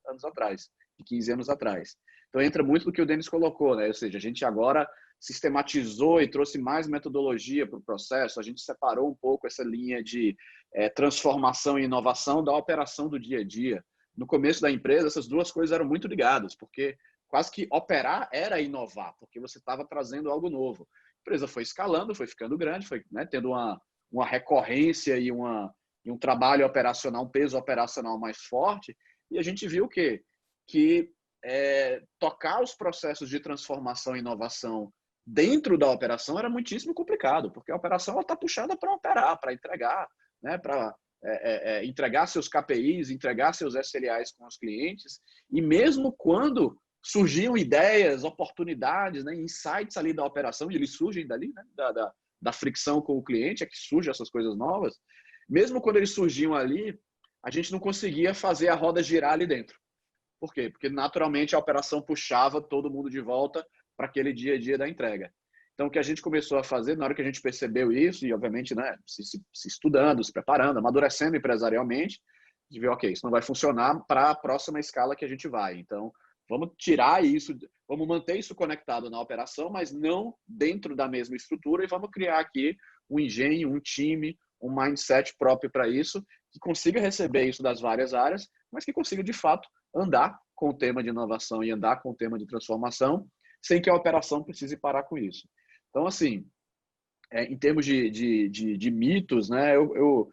anos atrás. Então entra muito do que o Denis colocou, né? Ou seja, a gente agora sistematizou e trouxe mais metodologia para o processo, a gente separou um pouco essa linha de transformação e inovação da operação do dia a dia. No começo da empresa, essas duas coisas eram muito ligadas, porque quase que operar era inovar, porque você estava trazendo algo novo. A empresa foi escalando, foi ficando grande, foi, né, tendo uma recorrência e um trabalho operacional, um peso operacional mais forte, e a gente viu que tocar os processos de transformação e inovação dentro da operação era muitíssimo complicado, porque a operação está puxada para operar, para entregar, né, para entregar seus KPIs, entregar seus SLAs com os clientes, e mesmo quando surgiam ideias, oportunidades, né, insights ali da operação, e eles surgem dali, né, da fricção com o cliente, é que surgem essas coisas novas, mesmo quando eles surgiam ali, a gente não conseguia fazer a roda girar ali dentro. Por quê? Porque naturalmente a operação puxava todo mundo de volta para aquele dia a dia da entrega. Então, o que a gente começou a fazer, na hora que a gente percebeu isso, e obviamente, né, se estudando, se preparando, amadurecendo empresarialmente, de ver, ok, isso não vai funcionar para a próxima escala que a gente vai. Então, Vamos tirar isso, vamos manter isso conectado na operação, mas não dentro da mesma estrutura, e vamos criar aqui um engenho, um time, um mindset próprio para isso, que consiga receber isso das várias áreas, mas que consiga, de fato, andar com o tema de inovação e andar com o tema de transformação, sem que a operação precise parar com isso. Então, assim, em termos de mitos, né, eu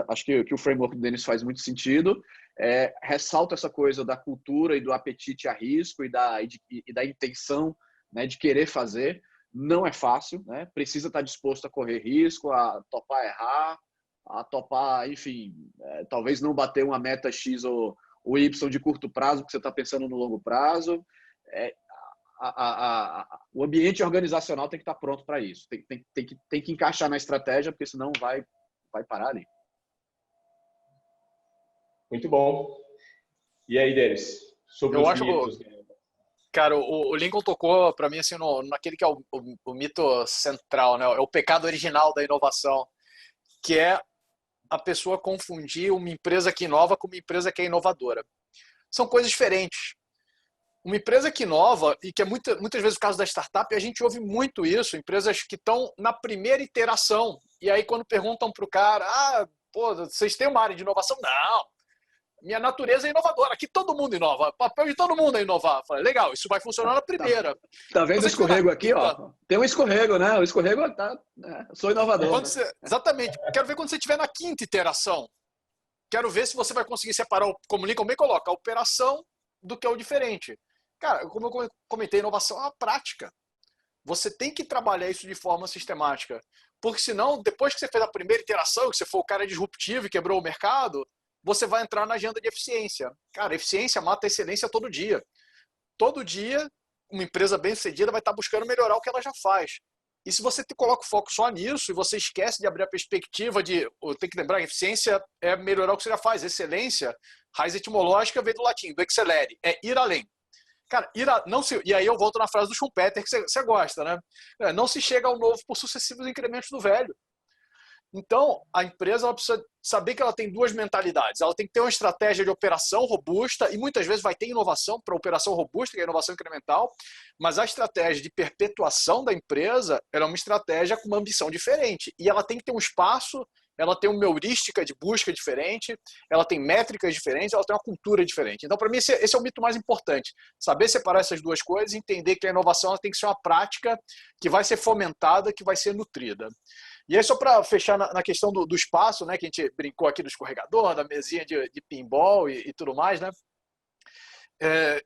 acho que o framework do Denis faz muito sentido. Ressalta essa coisa da cultura e do apetite a risco e da intenção, né, de querer fazer. Não é fácil, né? Precisa estar disposto a correr risco, a topar errar, a topar, enfim, talvez não bater uma meta X ou Y de curto prazo, porque você está pensando no longo prazo. O ambiente organizacional tem que estar pronto para isso. Tem que encaixar na estratégia, porque senão vai parar ali. Muito bom. E aí, Denis? Sobre eu os acho, mitos. Cara, o Lincoln tocou para mim assim naquele que é o mito central, né? É o pecado original da inovação, que é a pessoa confundir uma empresa que inova com uma empresa que é inovadora. São coisas diferentes. Uma empresa que inova, e que é muitas vezes o caso da startup, a gente ouve muito isso, empresas que estão na primeira iteração. E aí quando perguntam para o cara, pô, vocês têm uma área de inovação? Não, minha natureza é inovadora, aqui todo mundo inova, o papel de todo mundo é inovar. Falei, legal, isso vai funcionar na primeira. Tá vendo o escorrego aqui, ó? Tem um escorrego, né? O escorrego sou inovador. Né? Exatamente. Quero ver quando você estiver na quinta iteração. Quero ver se você vai conseguir separar, como o Lincoln bem coloca, a operação do que é o diferente. Cara, como eu comentei, inovação é uma prática. Você tem que trabalhar isso de forma sistemática. Porque senão, depois que você fez a primeira iteração, que você foi o cara disruptivo e quebrou o mercado, você vai entrar na agenda de eficiência. Cara, eficiência mata a excelência todo dia. Todo dia, uma empresa bem-sucedida vai estar buscando melhorar o que ela já faz. E se você coloca o foco só nisso e você esquece de abrir a perspectiva tem que lembrar, eficiência é melhorar o que você já faz. Excelência, raiz etimológica vem do latim, do excelere, é ir além. Cara, e aí eu volto na frase do Schumpeter, que você gosta, né? Não se chega ao novo por sucessivos incrementos do velho. Então, a empresa ela precisa saber que ela tem duas mentalidades. Ela tem que ter uma estratégia de operação robusta, e muitas vezes vai ter inovação para operação robusta, que é a inovação incremental, mas a estratégia de perpetuação da empresa é uma estratégia com uma ambição diferente. E ela tem que ter um espaço, ela tem uma heurística de busca diferente, ela tem métricas diferentes, ela tem uma cultura diferente. Então, para mim, esse é o mito mais importante. Saber separar essas duas coisas e entender que a inovação ela tem que ser uma prática que vai ser fomentada, que vai ser nutrida. E aí, só para fechar na questão do espaço, né, que a gente brincou aqui do escorregador, da mesinha de pinball e tudo mais, né?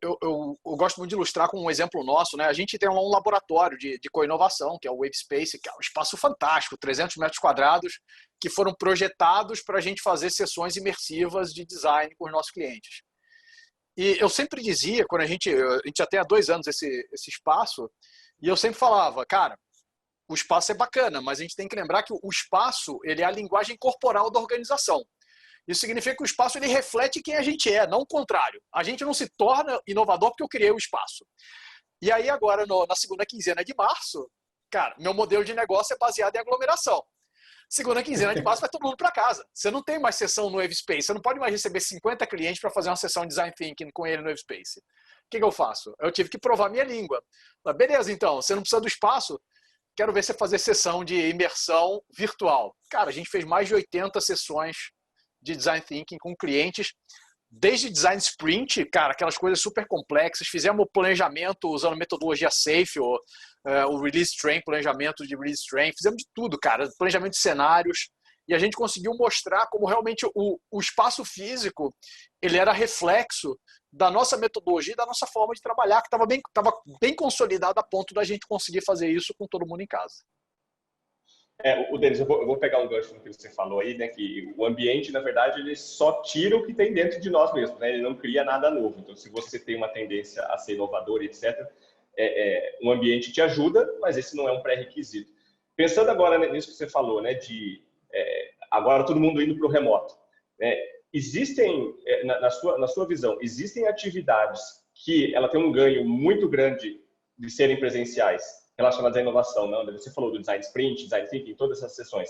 Eu gosto muito de ilustrar com um exemplo nosso, né? A gente tem um laboratório de co-inovação, que é o WaveSpace, que é um espaço fantástico, 300 metros quadrados, que foram projetados para a gente fazer sessões imersivas de design com os nossos clientes. E eu sempre dizia, quando a gente já tem há 2 anos esse espaço, e eu sempre falava, cara, o espaço é bacana, mas a gente tem que lembrar que o espaço ele é a linguagem corporal da organização. Isso significa que o espaço ele reflete quem a gente é, não o contrário. A gente não se torna inovador porque eu criei o espaço. E aí agora, na segunda quinzena de março, cara, meu modelo de negócio é baseado em aglomeração. Segunda quinzena de março vai todo mundo para casa. Você não tem mais sessão no WaveSpace, você não pode mais receber 50 clientes para fazer uma sessão de Design Thinking com ele no WaveSpace. O que eu faço? Eu tive que provar minha língua. Mas beleza, então, você não precisa do espaço, quero ver você fazer sessão de imersão virtual. Cara, a gente fez mais de 80 sessões de Design Thinking com clientes, desde Design Sprint, cara, aquelas coisas super complexas, fizemos o planejamento usando metodologia SAFe, o Release Train, planejamento de Release Train, fizemos de tudo, cara, planejamento de cenários, e a gente conseguiu mostrar como realmente o espaço físico, ele era reflexo da nossa metodologia, da nossa forma de trabalhar, que estava bem consolidada a ponto da gente conseguir fazer isso com todo mundo em casa. O Denis, eu vou pegar um gancho no que você falou aí, né? Que o ambiente, na verdade, ele só tira o que tem dentro de nós mesmos, né? Ele não cria nada novo. Então, se você tem uma tendência a ser inovador, etc., um ambiente te ajuda, mas esse não é um pré-requisito. Pensando agora nisso que você falou, né? Agora todo mundo indo para o remoto. Existem, na sua visão, existem atividades que ela tem um ganho muito grande de serem presenciais, relacionadas à inovação, não? Você falou do Design Sprint, Design Thinking, todas essas sessões.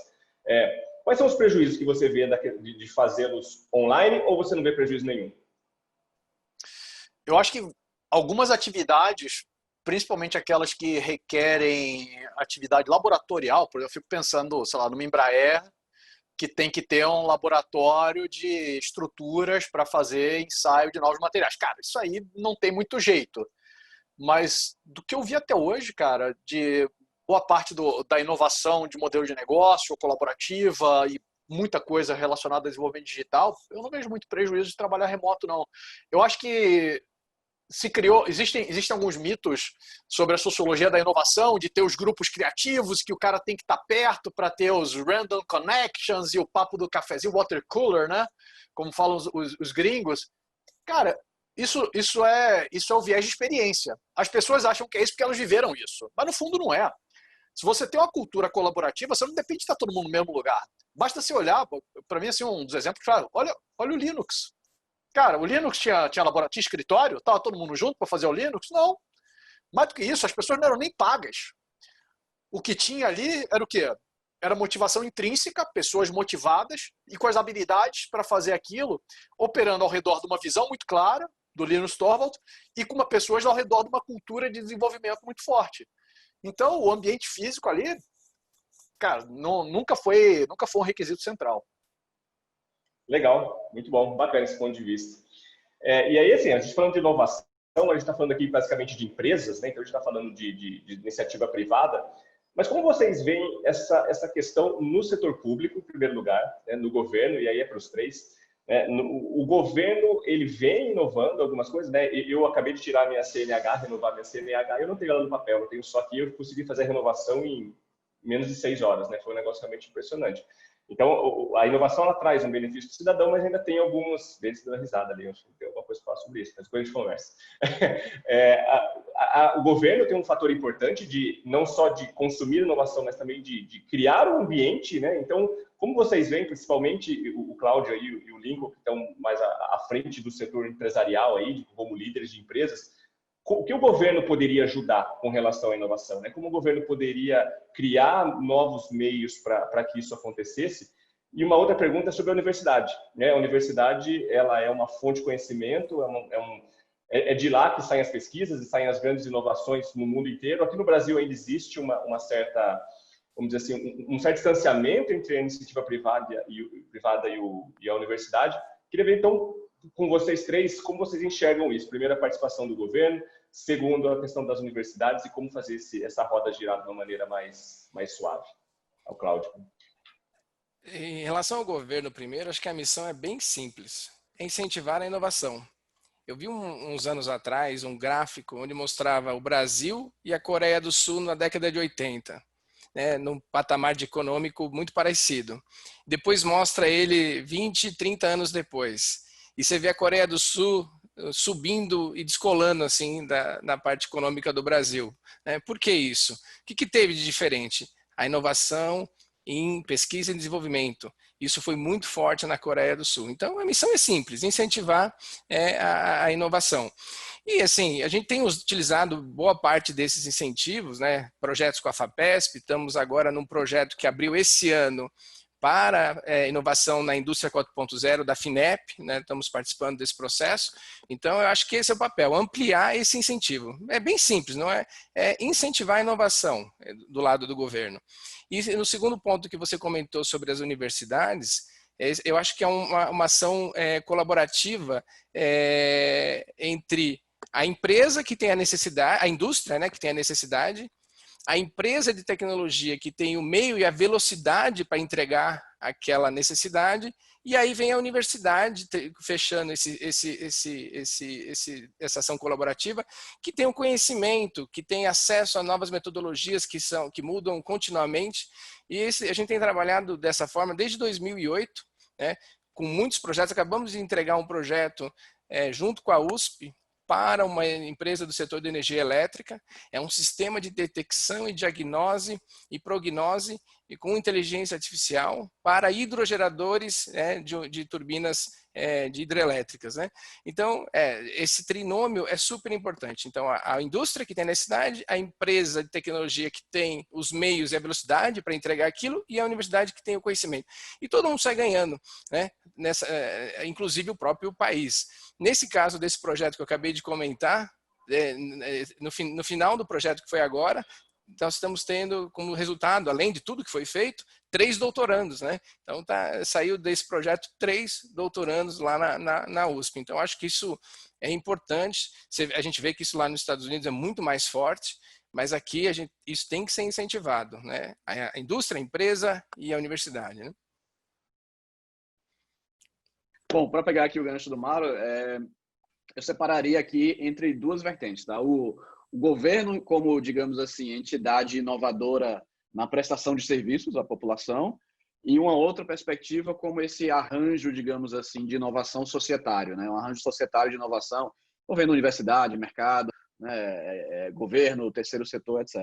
Quais são os prejuízos que você vê de fazê-los online ou você não vê prejuízo nenhum? Eu acho que algumas atividades, principalmente aquelas que requerem atividade laboratorial, por exemplo, eu fico pensando, sei lá, numa Embraer, que tem que ter um laboratório de estruturas para fazer ensaio de novos materiais. Cara, isso aí não tem muito jeito. Mas do que eu vi até hoje, cara, de boa parte da inovação de modelo de negócio, colaborativa e muita coisa relacionada ao desenvolvimento digital, eu não vejo muito prejuízo de trabalhar remoto, não. Eu acho que se criou, existem alguns mitos sobre a sociologia da inovação, de ter os grupos criativos, que o cara tem que estar perto para ter os random connections e o papo do cafezinho, water cooler, né? Como falam os gringos. Cara, isso é o viés de experiência. As pessoas acham que é isso porque elas viveram isso, mas no fundo não é. Se você tem uma cultura colaborativa, você não depende de estar todo mundo no mesmo lugar. Basta você olhar, para mim, assim, um dos exemplos, claro, olha o Linux. Cara, o Linux tinha escritório? Estava todo mundo junto para fazer o Linux? Não. Mais do que isso, as pessoas não eram nem pagas. O que tinha ali era o quê? Era motivação intrínseca, pessoas motivadas e com as habilidades para fazer aquilo, operando ao redor de uma visão muito clara do Linus Torvalds e com pessoas ao redor de uma cultura de desenvolvimento muito forte. Então, o ambiente físico ali, cara, nunca foi um requisito central. Legal, muito bom, bacana esse ponto de vista. E aí, assim, a gente falando de inovação, a gente está falando aqui basicamente de empresas, né? Então a gente está falando de iniciativa privada, mas como vocês veem essa questão no setor público, em primeiro lugar, né? No governo, e aí é para os três, né? O governo, ele vem inovando algumas coisas, né? Eu acabei de tirar minha CNH, renovar minha CNH, eu não tenho ela no papel, eu tenho só que eu consegui fazer a renovação em menos de 6 horas, né? Foi um negócio realmente impressionante. Então, a inovação ela traz um benefício para o cidadão, mas ainda tem alguns deles dando risada ali. Acho que tem alguma coisa para falar sobre isso, mas depois a gente conversa. O governo tem um fator importante de não só de consumir inovação, mas também de criar um ambiente, né? Então, como vocês veem, principalmente o Cláudio e o Lincoln, que estão mais à frente do setor empresarial aí, como líderes de empresas, o que o governo poderia ajudar com relação à inovação, né? Como o governo poderia criar novos meios para que isso acontecesse? E uma outra pergunta é sobre a universidade, né? A universidade, ela é uma fonte de conhecimento, é de lá que saem as pesquisas e saem as grandes inovações no mundo inteiro. Aqui no Brasil ainda existe uma certa, vamos dizer assim, um certo distanciamento entre a iniciativa privada e a universidade. Queria ver, então, com vocês três, como vocês enxergam isso? Primeiro, a participação do governo, segundo, a questão das universidades e como fazer essa roda girar de uma maneira mais suave. Ao Cláudio. Em relação ao governo, primeiro, acho que a missão é bem simples, é incentivar a inovação. Eu vi uns anos atrás um gráfico onde mostrava o Brasil e a Coreia do Sul na década de 80, né, num patamar de econômico muito parecido. Depois mostra ele 20, 30 anos depois. E você vê a Coreia do Sul subindo e descolando assim na parte econômica do Brasil. Né? Por que isso? O que teve de diferente? A inovação em pesquisa e desenvolvimento. Isso foi muito forte na Coreia do Sul. Então, a missão é simples, incentivar a inovação. E, assim, a gente tem utilizado boa parte desses incentivos, né? Projetos com a FAPESP, estamos agora num projeto que abriu esse ano para inovação na indústria 4.0 da FINEP, né? Estamos participando desse processo. Então, eu acho que esse é o papel, ampliar esse incentivo. É bem simples, não é? É incentivar a inovação do lado do governo. E no segundo ponto que você comentou sobre as universidades, eu acho que é uma ação colaborativa entre a empresa que tem a necessidade, a indústria, né, que tem a necessidade, a empresa de tecnologia que tem o meio e a velocidade para entregar aquela necessidade, e aí vem a universidade fechando essa ação colaborativa, que tem o conhecimento, que tem acesso a novas metodologias que mudam continuamente, e a gente tem trabalhado dessa forma desde 2008, né, com muitos projetos. Acabamos de entregar um projeto junto com a USP, para uma empresa do setor de energia elétrica. É um sistema de detecção e diagnose e prognose e com inteligência artificial para hidrogeradores, né, de turbinas de hidrelétricas, né? Então, esse trinômio é super importante. Então, a indústria que tem necessidade, a empresa de tecnologia que tem os meios e a velocidade para entregar aquilo e a universidade que tem o conhecimento. E todo mundo sai ganhando, né? Inclusive o próprio país. Nesse caso desse projeto que eu acabei de comentar, no final do projeto que foi agora, nós estamos tendo como resultado, além de tudo que foi feito, 3 doutorandos, né? Então saiu desse projeto 3 doutorandos lá na USP. Então acho que isso é importante. A gente vê que isso lá nos Estados Unidos é muito mais forte, mas aqui isso tem que ser incentivado, né? A indústria, a empresa e a universidade, né? Bom, para pegar aqui o gancho do Mauro, eu separaria aqui entre 2 vertentes, tá? O governo como, digamos assim, entidade inovadora na prestação de serviços à população e uma outra perspectiva como esse arranjo, digamos assim, de inovação societário, né? Um arranjo societário de inovação, envolvendo universidade, mercado, né? Governo, terceiro setor, etc.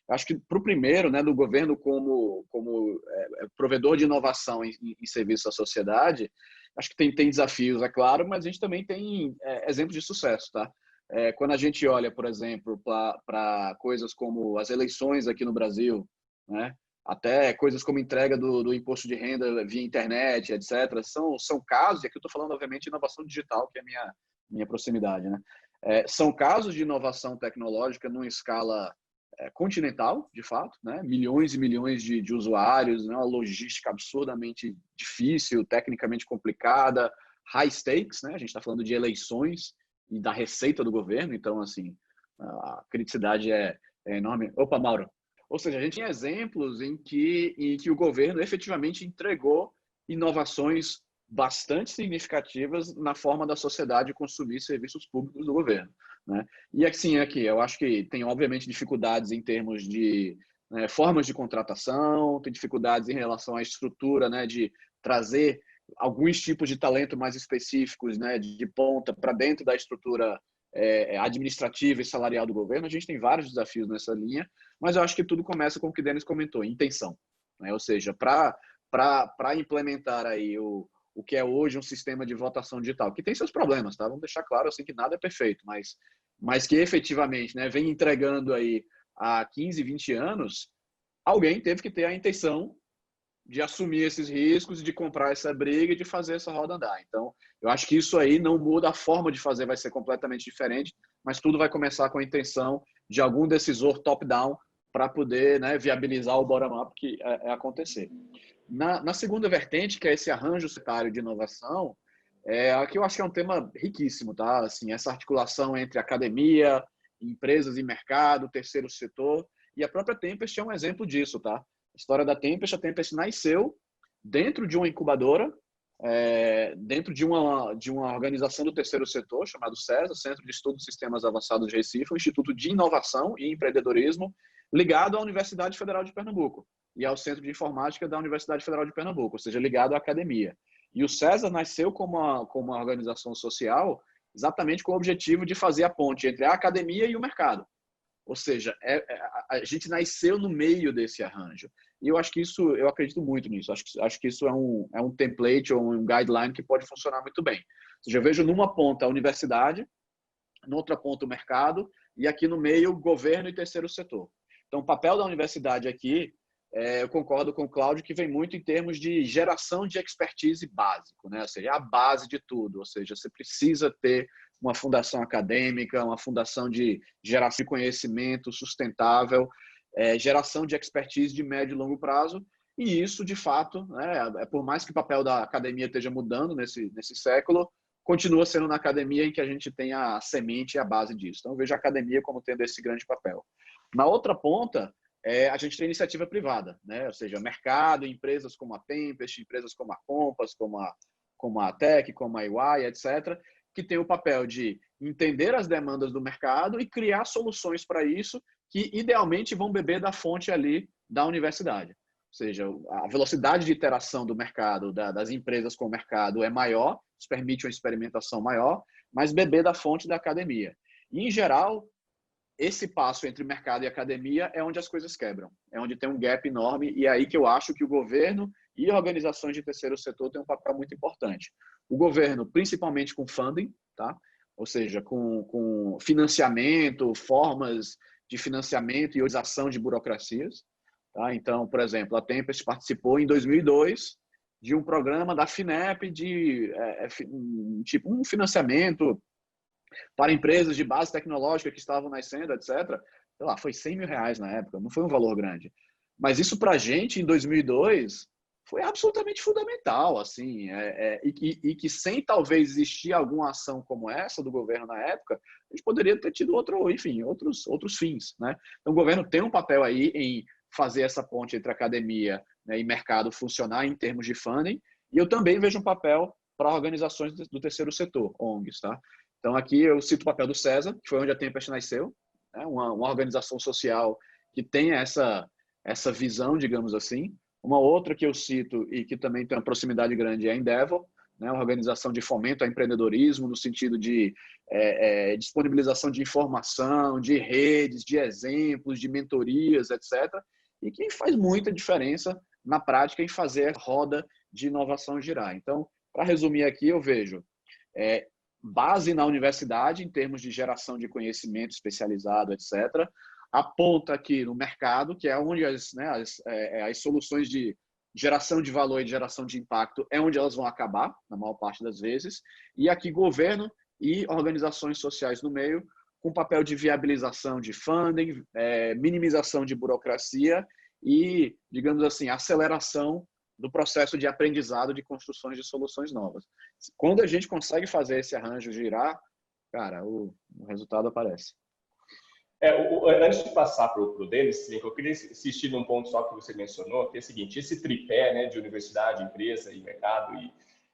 Eu acho que para o primeiro, né, do governo como provedor de inovação em serviço à sociedade, acho que tem desafios, é claro, mas a gente também tem exemplos de sucesso, tá? Quando a gente olha, por exemplo, para coisas como as eleições aqui no Brasil, né? Até coisas como entrega do imposto de renda via internet, etc. São casos, e aqui eu estou falando, obviamente, de inovação digital, que é a minha proximidade, né? São casos de inovação tecnológica numa escala continental, de fato, né? Milhões e milhões de usuários, né? Uma logística absurdamente difícil, tecnicamente complicada, high stakes, né? A gente está falando de eleições e da receita do governo, então, assim, a criticidade é enorme. Opa, Mauro. Ou seja, a gente tem exemplos em que o governo efetivamente entregou inovações bastante significativas na forma da sociedade consumir serviços públicos do governo, né? E assim, aqui, eu acho que tem, obviamente, dificuldades em termos de formas de contratação, tem dificuldades em relação à estrutura, né, de trazer alguns tipos de talento mais específicos, né, de ponta para dentro da estrutura administrativa e salarial do governo. A gente tem vários desafios nessa linha, mas eu acho que tudo começa com o que o Denis comentou, intenção, né? Ou seja, para implementar aí o que é hoje um sistema de votação digital, que tem seus problemas, tá? Vamos deixar claro assim que nada é perfeito, mas que efetivamente, né, vem entregando aí há 15, 20 anos, alguém teve que ter a intenção de assumir esses riscos e de comprar essa briga e de fazer essa roda andar. Então, eu acho que isso aí não muda, a forma de fazer vai ser completamente diferente, mas tudo vai começar com a intenção de algum decisor top-down para poder, né, viabilizar o bottom-up que acontecer. Na segunda vertente, que é esse arranjo societário de inovação, aqui eu acho que é um tema riquíssimo, tá? Assim, essa articulação entre academia, empresas e mercado, terceiro setor, e a própria Tempest é um exemplo disso, tá? A história da Tempest, a Tempest nasceu dentro de uma incubadora, dentro de uma organização do terceiro setor, chamado CESA, Centro de Estudos de Sistemas Avançados de Recife, um instituto de inovação e empreendedorismo ligado à Universidade Federal de Pernambuco e ao Centro de Informática da Universidade Federal de Pernambuco, ou seja, ligado à academia. E o CESA nasceu como uma organização social exatamente com o objetivo de fazer a ponte entre a academia e o mercado. Ou seja, a gente nasceu no meio desse arranjo. E eu acho que isso, eu acredito muito nisso. Acho que isso é um template ou um guideline que pode funcionar muito bem. Ou seja, eu vejo numa ponta a universidade, noutra ponta o mercado, e aqui no meio governo e terceiro setor. Então, o papel da universidade aqui, eu concordo com o Cláudio, que vem muito em termos de geração de expertise básico, né? Ou seja, a base de tudo. Ou seja, você precisa ter uma fundação acadêmica, uma fundação de geração de conhecimento sustentável, geração de expertise de médio e longo prazo. E isso, de fato, né, por mais que o papel da academia esteja mudando nesse século, continua sendo na academia em que a gente tem a semente e a base disso. Então, eu vejo a academia como tendo esse grande papel. Na outra ponta, a gente tem iniciativa privada, né? Ou seja, mercado, empresas como a Tempest, empresas como a Compass, como a Tech, como a EY, etc., que tem o papel de entender as demandas do mercado e criar soluções para isso que, idealmente, vão beber da fonte ali da universidade. Ou seja, a velocidade de interação do mercado, das empresas com o mercado é maior, isso permite uma experimentação maior, mas beber da fonte da academia. E, em geral, esse passo entre mercado e academia é onde as coisas quebram, é onde tem um gap enorme, e é aí que eu acho que o governo e organizações de terceiro setor têm um papel muito importante. O governo, principalmente com funding, tá? Ou seja, com financiamento, formas de financiamento e otimização de burocracias. Tá? Então, por exemplo, a Tempest participou em 2002 de um programa da FINEP de tipo um financiamento para empresas de base tecnológica que estavam nascendo, etc. Sei lá, foi R$100 mil na época, não foi um valor grande. Mas isso para a gente, em 2002, foi absolutamente fundamental, assim, e que sem talvez existir alguma ação como essa do governo na época, a gente poderia ter tido outros fins, né? Então, o governo tem um papel aí em fazer essa ponte entre academia, né, e mercado funcionar em termos de funding, e eu também vejo um papel para organizações do terceiro setor, ONGs, tá? Então, aqui eu cito o papel do César, que foi onde a Tempest nasceu, né? uma organização social que tem essa visão, digamos assim. Uma outra que eu cito e que também tem uma proximidade grande é a Endeavor, né? Uma organização de fomento ao empreendedorismo no sentido de disponibilização de informação, de redes, de exemplos, de mentorias, etc. E que faz muita diferença na prática em fazer a roda de inovação girar. Então, para resumir aqui, eu vejo base na universidade em termos de geração de conhecimento especializado, etc., aponta aqui no mercado, que é onde as soluções de geração de valor e de geração de impacto é onde elas vão acabar, na maior parte das vezes, e aqui governo e organizações sociais no meio, com papel de viabilização de funding, minimização de burocracia e, digamos assim, aceleração do processo de aprendizado de construções de soluções novas. Quando a gente consegue fazer esse arranjo girar, cara, o resultado aparece. Antes de passar para o Denis, eu queria insistir num ponto só que você mencionou, que é o seguinte: esse tripé, né, de universidade, empresa e mercado,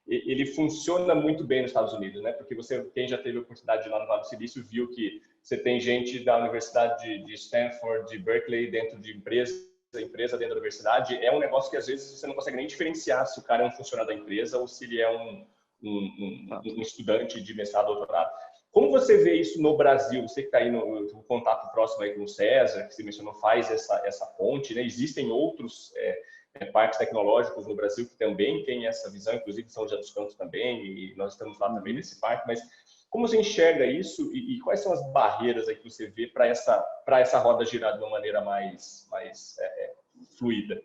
ele funciona muito bem nos Estados Unidos, né? Porque quem já teve a oportunidade de ir lá no Vale do Silício viu que você tem gente da Universidade de Stanford, de Berkeley, dentro de empresa dentro da universidade. É um negócio que às vezes você não consegue nem diferenciar se o cara é um funcionário da empresa ou se ele é um estudante de mestrado ou doutorado. Como você vê isso no Brasil? Você que está aí no contato próximo aí com o César, que você mencionou, faz essa ponte, né? Existem outros parques tecnológicos no Brasil que também têm essa visão, inclusive São José dos Campos também, e nós estamos lá também nesse parque, mas como você enxerga isso e quais são as barreiras aí que você vê para essa roda girar de uma maneira mais fluida?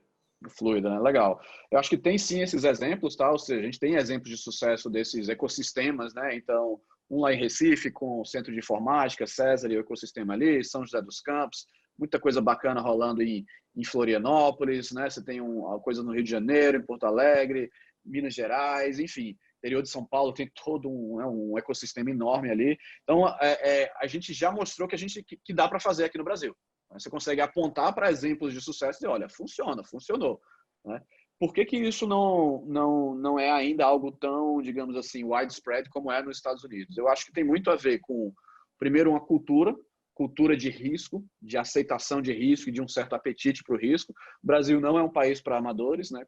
Fluida, né? Legal. Eu acho que tem sim esses exemplos, tá? Ou seja, a gente tem exemplos de sucesso desses ecossistemas, né? Então, um lá em Recife com o Centro de Informática, César e o ecossistema ali, São José dos Campos, muita coisa bacana rolando em Florianópolis, né? Você tem uma coisa no Rio de Janeiro, em Porto Alegre, Minas Gerais, enfim, interior de São Paulo tem todo um ecossistema enorme ali. Então, a gente já mostrou que dá para fazer aqui no Brasil. Você consegue apontar para exemplos de sucesso e olha, funcionou. Né? Por que isso não é ainda algo tão, digamos assim, widespread como é nos Estados Unidos? Eu acho que tem muito a ver com, primeiro, uma cultura de risco, de aceitação de risco e de um certo apetite para o risco. O Brasil não é um país para amadores, né?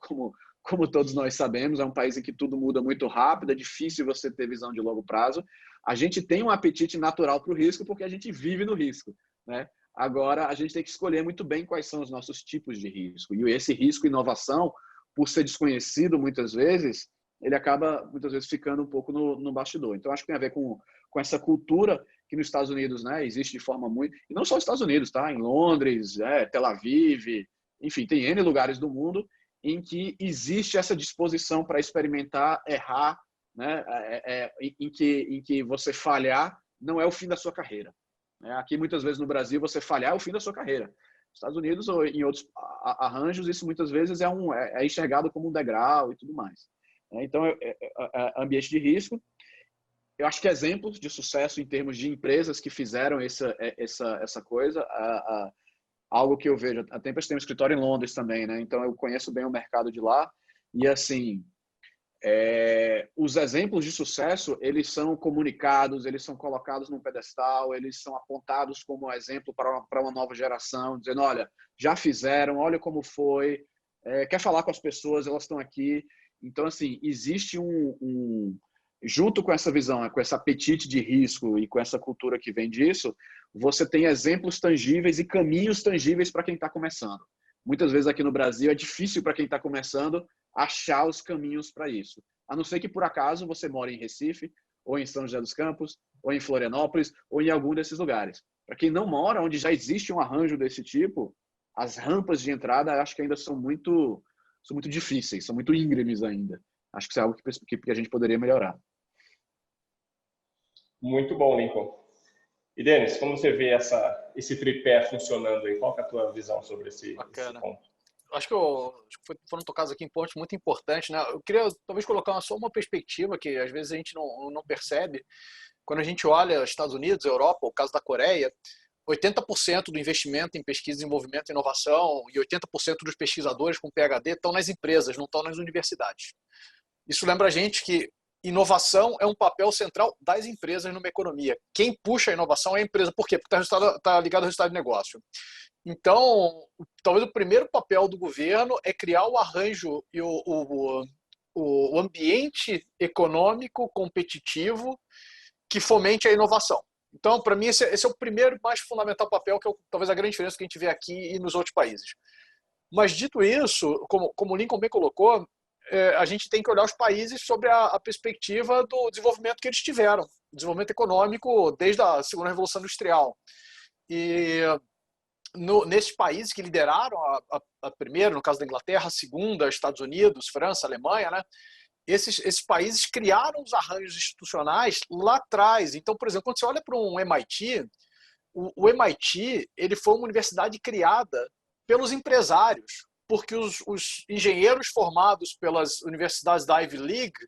Como todos nós sabemos, é um país em que tudo muda muito rápido, é difícil você ter visão de longo prazo. A gente tem um apetite natural para o risco porque a gente vive no risco, né? Agora, a gente tem que escolher muito bem quais são os nossos tipos de risco. E esse risco inovação, por ser desconhecido muitas vezes, ele acaba muitas vezes ficando um pouco no bastidor. Então, acho que tem a ver com essa cultura que nos Estados Unidos, né, existe de forma muito... E não só nos Estados Unidos, tá? Em Londres, Tel Aviv, enfim, tem N lugares do mundo em que existe essa disposição para experimentar, errar, né? Em que você falhar não é o fim da sua carreira. Aqui, muitas vezes, no Brasil, você falhar é o fim da sua carreira. Nos Estados Unidos ou em outros arranjos, isso muitas vezes é enxergado como um degrau e tudo mais. Então, ambiente de risco. Eu acho que exemplos de sucesso em termos de empresas que fizeram essa coisa, algo que eu vejo. A Tempest tem um escritório em Londres também, né? Então, eu conheço bem o mercado de lá. E, assim, os exemplos de sucesso, eles são comunicados, eles são colocados num pedestal, eles são apontados como exemplo para uma nova geração, dizendo, olha, já fizeram, olha como foi, quer falar com as pessoas, elas estão aqui. Então, assim, existe junto com essa visão, com esse apetite de risco e com essa cultura que vem disso, você tem exemplos tangíveis e caminhos tangíveis para quem está começando. Muitas vezes aqui no Brasil é difícil para quem está começando achar os caminhos para isso. A não ser que, por acaso, você mora em Recife, ou em São José dos Campos, ou em Florianópolis, ou em algum desses lugares. Para quem não mora, onde já existe um arranjo desse tipo, as rampas de entrada acho que ainda são muito difíceis, são muito íngremes ainda. Acho que isso é algo que a gente poderia melhorar. Muito bom, Lincoln. E, Denis, como você vê esse tripé funcionando aí? Qual que é a tua visão sobre esse ponto? Acho que foram tocados aqui em pontos muito importantes, né? Eu queria talvez colocar só uma perspectiva que às vezes a gente não percebe. Quando a gente olha Estados Unidos, Europa, o caso da Coreia, 80% do investimento em pesquisa, desenvolvimento e inovação e 80% dos pesquisadores com PhD estão nas empresas, não estão nas universidades. Isso lembra a gente que inovação é um papel central das empresas numa economia. Quem puxa a inovação é a empresa. Por quê? Porque está ligado ao resultado de negócio. Então, talvez o primeiro papel do governo é criar o arranjo e o ambiente econômico competitivo que fomente a inovação. Então, para mim, esse é o primeiro mais fundamental papel, que é talvez a grande diferença que a gente vê aqui e nos outros países. Mas, dito isso, como o Lincoln bem colocou, a gente tem que olhar os países sobre a perspectiva do desenvolvimento que eles tiveram, desenvolvimento econômico desde a segunda Revolução Industrial. E nesses países que lideraram a primeira, no caso da Inglaterra, a segunda, Estados Unidos, França, Alemanha, né? Esses países criaram os arranjos institucionais lá atrás. Então, por exemplo, quando você olha para um MIT, o MIT ele foi uma universidade criada pelos empresários, porque os engenheiros formados pelas universidades da Ivy League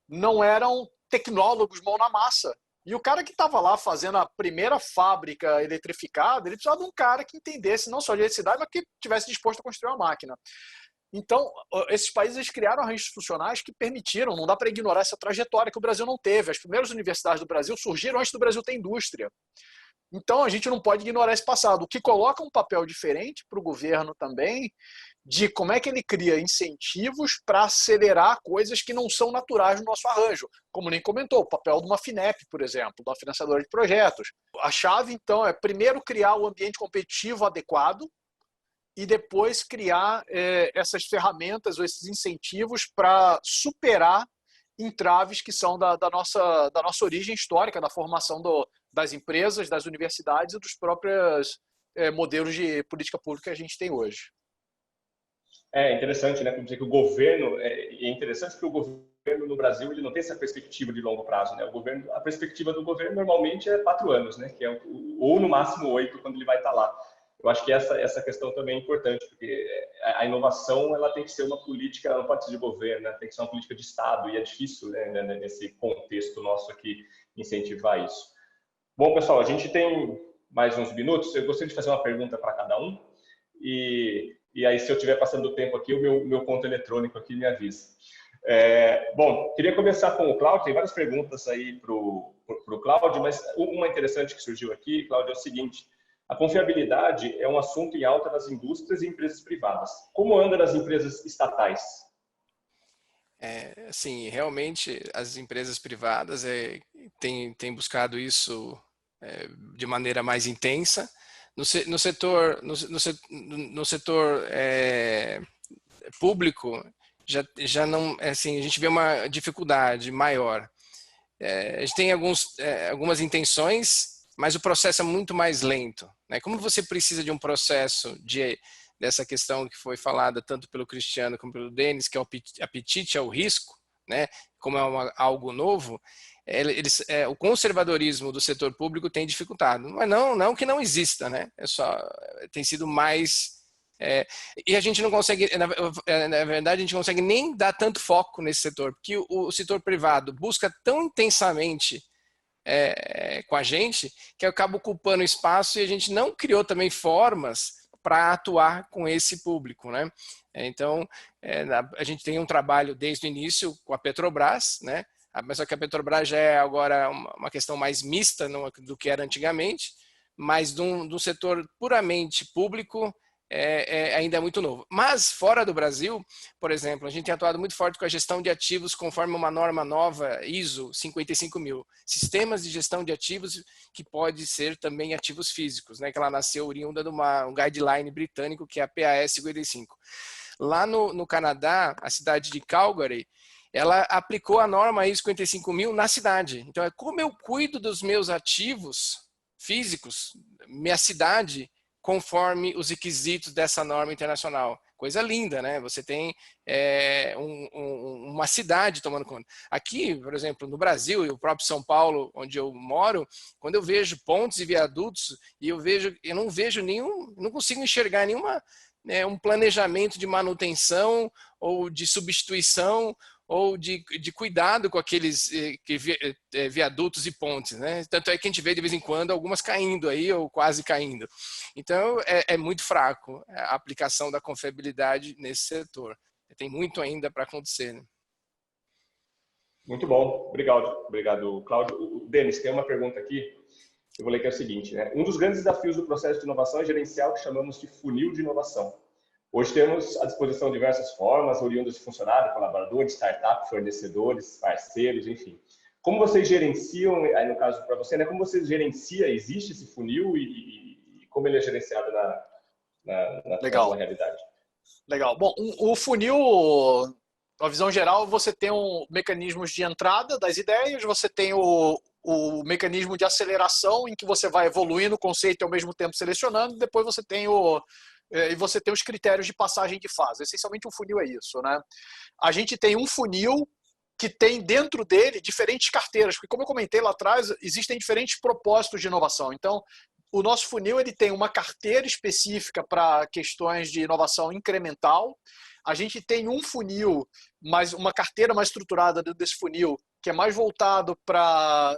não eram tecnólogos mão na massa. E o cara que estava lá fazendo a primeira fábrica eletrificada, ele precisava de um cara que entendesse não só de eletricidade, mas que estivesse disposto a construir uma máquina. Então, esses países criaram arranjos institucionais que permitiram, não dá para ignorar essa trajetória que o Brasil não teve. As primeiras universidades do Brasil surgiram antes do Brasil ter indústria. Então, a gente não pode ignorar esse passado, o que coloca um papel diferente para o governo também, de como é que ele cria incentivos para acelerar coisas que não são naturais no nosso arranjo. Como nem comentou, o papel de uma FINEP, por exemplo, da financiadora de projetos. A chave, então, é primeiro criar o ambiente competitivo adequado, e depois criar essas ferramentas ou esses incentivos para superar entraves que são da nossa origem histórica, da formação das empresas, das universidades e dos próprios modelos de política pública que a gente tem hoje. É interessante, né? Como dizer que o governo é interessante que o governo no Brasil ele não tem essa perspectiva de longo prazo, né? A perspectiva do governo normalmente é 4 anos, né? Que é ou no máximo 8 quando ele vai estar lá. Eu acho que essa questão também é importante, porque a inovação ela tem que ser uma política, ela não pode ser de governo, né? Tem que ser uma política de Estado, e é difícil, né, nesse contexto nosso aqui, incentivar isso. Bom, pessoal, a gente tem mais uns minutos, eu gostaria de fazer uma pergunta para cada um, e aí se eu estiver passando o tempo aqui, o meu ponto eletrônico aqui me avisa. Bom, queria começar com o Cláudio, tem várias perguntas aí para o Cláudio, mas uma interessante que surgiu aqui, Cláudio, é o seguinte: a confiabilidade é um assunto em alta nas indústrias e empresas privadas. Como anda nas empresas estatais? Sim, realmente as empresas privadas têm buscado isso de maneira mais intensa. No setor público já não, assim, a gente vê uma dificuldade maior. A gente tem algumas intenções, mas o processo é muito mais lento, né? Como você precisa de um processo dessa questão que foi falada tanto pelo Cristiano como pelo Denis, que é o apetite ao risco, né? Como é algo novo, o conservadorismo do setor público tem dificultado. Mas não que não exista, né? Tem sido mais... e a gente não consegue, na verdade, a gente não consegue nem dar tanto foco nesse setor, porque o setor privado busca tão intensamente com a gente, que acaba ocupando espaço e a gente não criou também formas para atuar com esse público, né? Então, a gente tem um trabalho desde o início com a Petrobras, né? Mas só que a Petrobras já é agora uma questão mais mista do que era antigamente, mas de um setor puramente público, ainda é muito novo. Mas, fora do Brasil, por exemplo, a gente tem atuado muito forte com a gestão de ativos conforme uma norma nova, ISO 55000. Sistemas de gestão de ativos que pode ser também ativos físicos, né? Que ela nasceu oriunda de um guideline britânico, que é a PAS 55. Lá no Canadá, a cidade de Calgary, ela aplicou a norma ISO 55000 na cidade. Então, como eu cuido dos meus ativos físicos, minha cidade, conforme os requisitos dessa norma internacional. Coisa linda, né? Você tem uma cidade tomando conta. Aqui, por exemplo, no Brasil, e o próprio São Paulo, onde eu moro, quando eu vejo pontes e viadutos, e eu não vejo não consigo enxergar um planejamento de manutenção ou de substituição ou de cuidado com aqueles viadutos e pontes, né? Tanto é que a gente vê de vez em quando algumas caindo aí ou quase caindo. Então é muito fraco a aplicação da confiabilidade nesse setor. Tem muito ainda para acontecer, né? Muito bom, obrigado, Cláudio. O Denis, tem uma pergunta aqui, eu vou ler que é o seguinte, né? Um dos grandes desafios do processo de inovação é gerenciar o que chamamos de funil de inovação. Hoje temos à disposição diversas formas, oriundas de funcionário, colaboradores, startup, fornecedores, parceiros, enfim. Como vocês gerenciam, aí no caso para você, né? Como você gerencia, existe esse funil e como ele é gerenciado na sua realidade? Legal. Bom, o funil, na visão geral, você tem mecanismos de entrada das ideias, você tem o mecanismo de aceleração, em que você vai evoluindo o conceito e ao mesmo tempo selecionando, depois você tem os critérios de passagem de fase. Essencialmente, um funil é isso, né? A gente tem um funil que tem dentro dele diferentes carteiras, porque, como eu comentei lá atrás, existem diferentes propósitos de inovação. Então, o nosso funil ele tem uma carteira específica para questões de inovação incremental. A gente tem um funil, uma carteira mais estruturada dentro desse funil, que é mais voltado para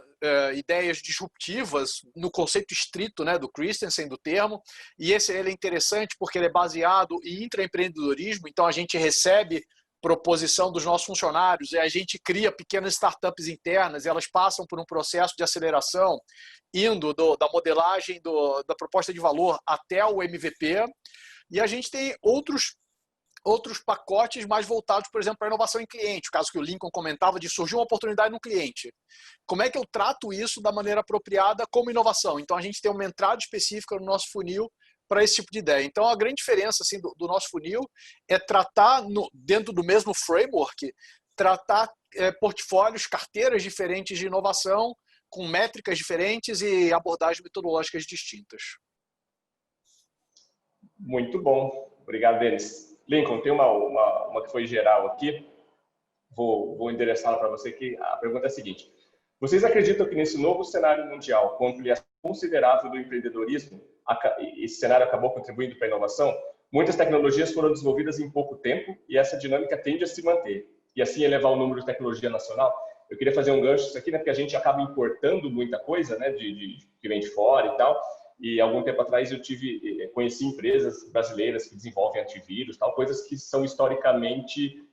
ideias disruptivas, no conceito estrito, né, do Christensen, do termo. E ele é interessante porque ele é baseado em intraempreendedorismo, então a gente recebe proposição dos nossos funcionários e a gente cria pequenas startups internas e elas passam por um processo de aceleração, indo da modelagem da proposta de valor até o MVP. E a gente tem outros pacotes mais voltados, por exemplo, para a inovação em cliente. O caso que o Lincoln comentava de surgir uma oportunidade no cliente. Como é que eu trato isso da maneira apropriada como inovação? Então, a gente tem uma entrada específica no nosso funil para esse tipo de ideia. Então, a grande diferença assim, do nosso funil é tratar, dentro do mesmo framework, tratar portfólios, carteiras diferentes de inovação, com métricas diferentes e abordagens metodológicas distintas. Muito bom. Obrigado, Denis. Lincoln, tem uma que foi geral aqui. Vou endereçá-la para você, que a pergunta é a seguinte. Vocês acreditam que nesse novo cenário mundial, com ampliação considerável do empreendedorismo, esse cenário acabou contribuindo para a inovação? Muitas tecnologias foram desenvolvidas em pouco tempo e essa dinâmica tende a se manter e assim elevar o número de tecnologia nacional. Eu queria fazer um gancho isso aqui, né, porque a gente acaba importando muita coisa, né, que vem de fora e tal. E algum tempo atrás eu conheci empresas brasileiras que desenvolvem antivírus, tal, coisas que são historicamente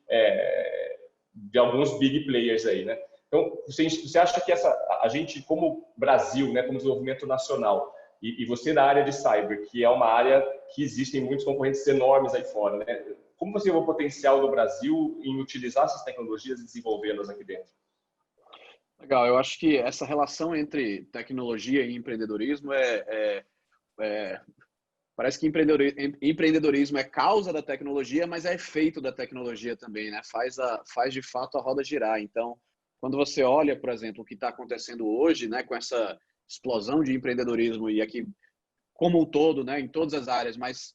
de alguns big players aí, né? Então, você acha que a gente, como Brasil, né, como desenvolvimento nacional, e você da área de cyber, que é uma área que existem muitos concorrentes enormes aí fora, né? Como você vê o potencial do Brasil em utilizar essas tecnologias e desenvolvê-las aqui dentro? Legal, eu acho que essa relação entre tecnologia e empreendedorismo parece que empreendedorismo é causa da tecnologia, mas é efeito da tecnologia também, né? Faz de fato a roda girar. Então, quando você olha, por exemplo, o que está acontecendo hoje, né, com essa explosão de empreendedorismo e aqui como um todo, né, em todas as áreas, mas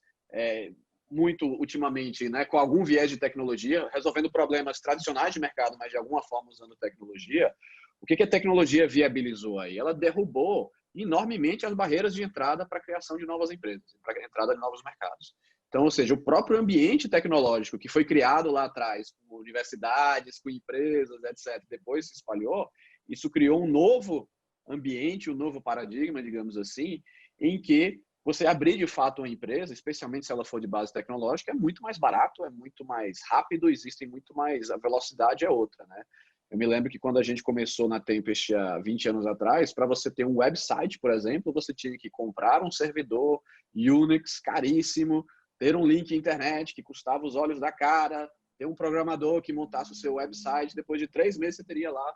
muito ultimamente, né, com algum viés de tecnologia, resolvendo problemas tradicionais de mercado, mas de alguma forma usando tecnologia. O que a tecnologia viabilizou aí? Ela derrubou enormemente as barreiras de entrada para a criação de novas empresas, para a entrada de novos mercados. Então, ou seja, o próprio ambiente tecnológico que foi criado lá atrás, com universidades, com empresas, etc., depois se espalhou, isso criou um novo ambiente, um novo paradigma, digamos assim, em que você abrir de fato uma empresa, especialmente se ela for de base tecnológica, é muito mais barato, é muito mais rápido, existem muito mais, a velocidade é outra, né? Eu me lembro que quando a gente começou na Tempest há 20 anos atrás, para você ter um website, por exemplo, você tinha que comprar um servidor Unix caríssimo, ter um link internet que custava os olhos da cara, ter um programador que montasse o seu website, depois de 3 meses você teria lá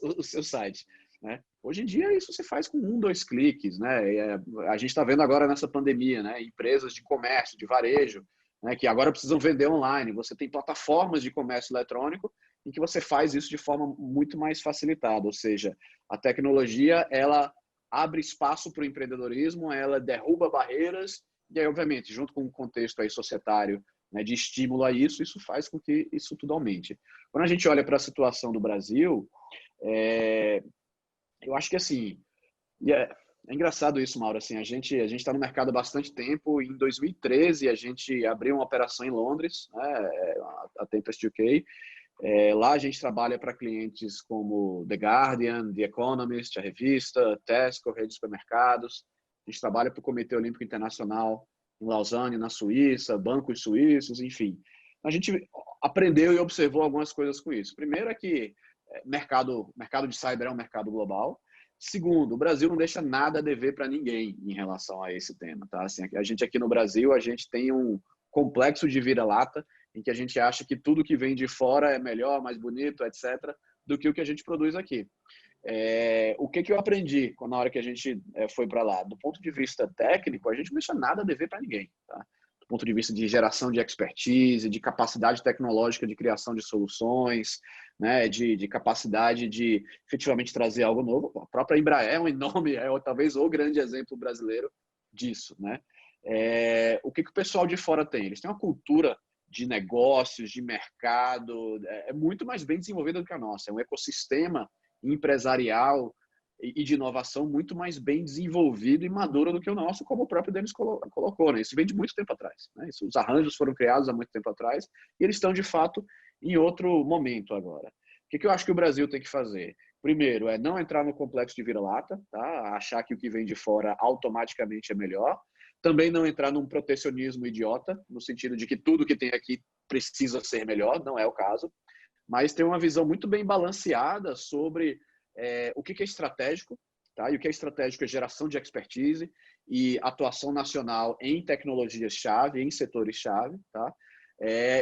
o seu site, né? Hoje em dia isso se faz com 1, 2 cliques, né? A gente está vendo agora nessa pandemia, né? Empresas de comércio, de varejo, né? Que agora precisam vender online. Você tem plataformas de comércio eletrônico em que você faz isso de forma muito mais facilitada, ou seja, a tecnologia ela abre espaço para o empreendedorismo, ela derruba barreiras e aí, obviamente, junto com o contexto aí societário, né, de estímulo a isso, isso faz com que isso tudo aumente. Quando a gente olha para a situação do Brasil, eu acho que assim, é engraçado isso, Mauro, assim, a gente está no mercado há bastante tempo. Em 2013 a gente abriu uma operação em Londres, né, a Tempest UK. Lá a gente trabalha para clientes como The Guardian, The Economist, a revista, Tesco, rede de supermercados. A gente trabalha para o Comitê Olímpico Internacional em Lausanne, na Suíça, bancos suíços, enfim. A gente aprendeu e observou algumas coisas com isso. Primeiro é que mercado de cyber é um mercado global. Segundo, o Brasil não deixa nada a dever para ninguém em relação a esse tema, tá? Assim, a gente aqui no Brasil, a gente tem um complexo de vira-lata em que a gente acha que tudo que vem de fora é melhor, mais bonito, etc., do que o que a gente produz aqui. O que eu aprendi na hora que a gente foi para lá? Do ponto de vista técnico, a gente não deixa nada a dever para ninguém, tá? Do ponto de vista de geração de expertise, de capacidade tecnológica de criação de soluções, né? De capacidade de efetivamente trazer algo novo. A própria Embraer é um enorme, talvez o grande exemplo brasileiro disso, né? O que o pessoal de fora tem? Eles têm uma cultura de negócios, de mercado, muito mais bem desenvolvida do que a nossa. É um ecossistema empresarial e de inovação muito mais bem desenvolvido e maduro do que o nosso, como o próprio Denis colocou, né? Isso vem de muito tempo atrás, né? Os arranjos foram criados há muito tempo atrás e eles estão, de fato, em outro momento agora. O que eu acho que o Brasil tem que fazer? Primeiro, é não entrar no complexo de vira-lata, tá? Achar que o que vem de fora automaticamente é melhor. Também não entrar num protecionismo idiota, no sentido de que tudo que tem aqui precisa ser melhor, não é o caso. Mas ter uma visão muito bem balanceada sobre o que é estratégico, tá? E o que é estratégico é geração de expertise e atuação nacional em tecnologias-chave, em setores-chave, tá?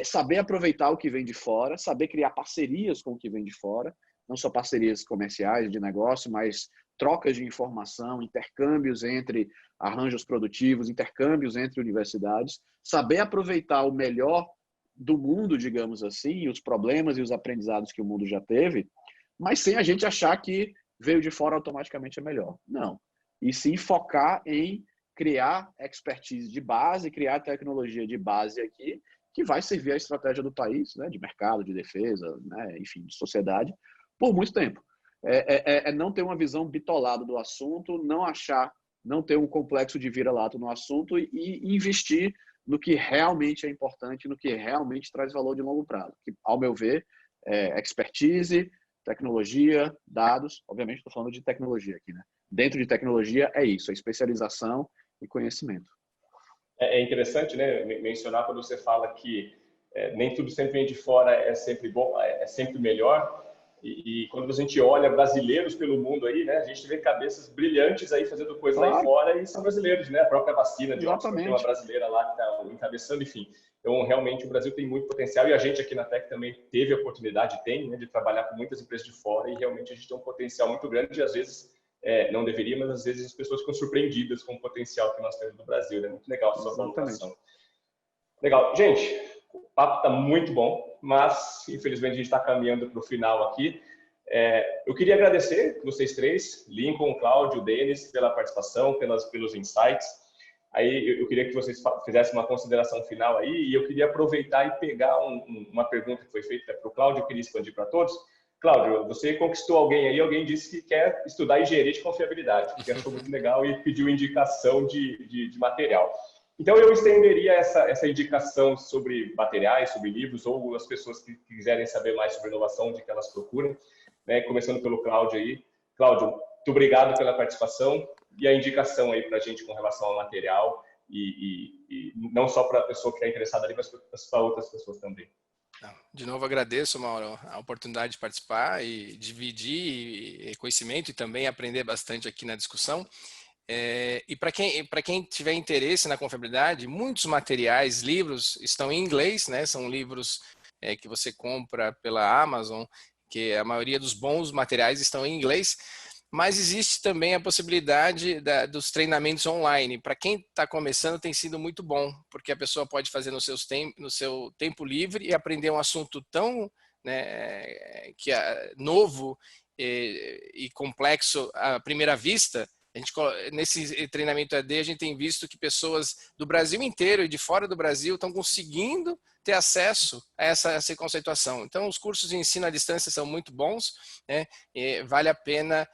Saber aproveitar o que vem de fora, saber criar parcerias com o que vem de fora, não só parcerias comerciais, de negócio, mas trocas de informação, intercâmbios entre arranjos produtivos, intercâmbios entre universidades, saber aproveitar o melhor do mundo, digamos assim, os problemas e os aprendizados que o mundo já teve, mas sem a gente achar que veio de fora automaticamente é melhor. Não. E sim focar em criar expertise de base, criar tecnologia de base aqui, que vai servir à estratégia do país, né, de mercado, de defesa, né, enfim, de sociedade, por muito tempo. Não ter uma visão bitolada do assunto, não ter um complexo de vira-lata no assunto e investir no que realmente é importante, no que realmente traz valor de longo prazo. Que, ao meu ver, expertise, tecnologia, dados, obviamente estou falando de tecnologia aqui, né? Dentro de tecnologia é isso, é especialização e conhecimento. É interessante, né, mencionar quando você fala que nem tudo sempre vem de fora é sempre bom, é sempre melhor. E quando a gente olha brasileiros pelo mundo aí, né, a gente vê cabeças brilhantes aí fazendo coisas lá fora e são brasileiros, né? A própria vacina de Oxford tem uma brasileira lá que está encabeçando, enfim. Então, realmente, o Brasil tem muito potencial e a gente aqui na Tech também teve a oportunidade, né, de trabalhar com muitas empresas de fora e realmente a gente tem um potencial muito grande e às vezes não deveria, mas às vezes as pessoas ficam surpreendidas com o potencial que nós temos no Brasil, né? Muito legal a sua colocação. Legal. Gente, o papo está muito bom, mas infelizmente a gente está caminhando para o final aqui. Eu queria agradecer vocês três, Lincoln, Cláudio, Denis, pela participação, pelos insights. Aí eu queria que vocês fizessem uma consideração final aí e eu queria aproveitar e pegar uma pergunta que foi feita para o Cláudio, eu queria expandir para todos. Cláudio, você conquistou alguém disse que quer estudar engenharia de confiabilidade, que achou muito legal e pediu indicação de material. Então, eu estenderia essa indicação sobre materiais, sobre livros, ou as pessoas que quiserem saber mais sobre inovação, de que elas procurem, né? Começando pelo Cláudio aí. Cláudio, muito obrigado pela participação e a indicação aí para a gente com relação ao material, e não só para a pessoa que está interessada ali, mas para outras pessoas também. De novo, agradeço, Mauro, a oportunidade de participar e dividir conhecimento e também aprender bastante aqui na discussão. E para quem tiver interesse na confiabilidade, muitos materiais, livros estão em inglês, né? São livros que você compra pela Amazon, que a maioria dos bons materiais estão em inglês, mas existe também a possibilidade dos treinamentos online. Para quem está começando, tem sido muito bom, porque a pessoa pode fazer no seu tempo livre e aprender um assunto tão, né, novo e complexo à primeira vista. Nesse treinamento EAD, a gente tem visto que pessoas do Brasil inteiro e de fora do Brasil estão conseguindo ter acesso a essa conceituação. Então, os cursos de ensino à distância são muito bons, né? Vale a pena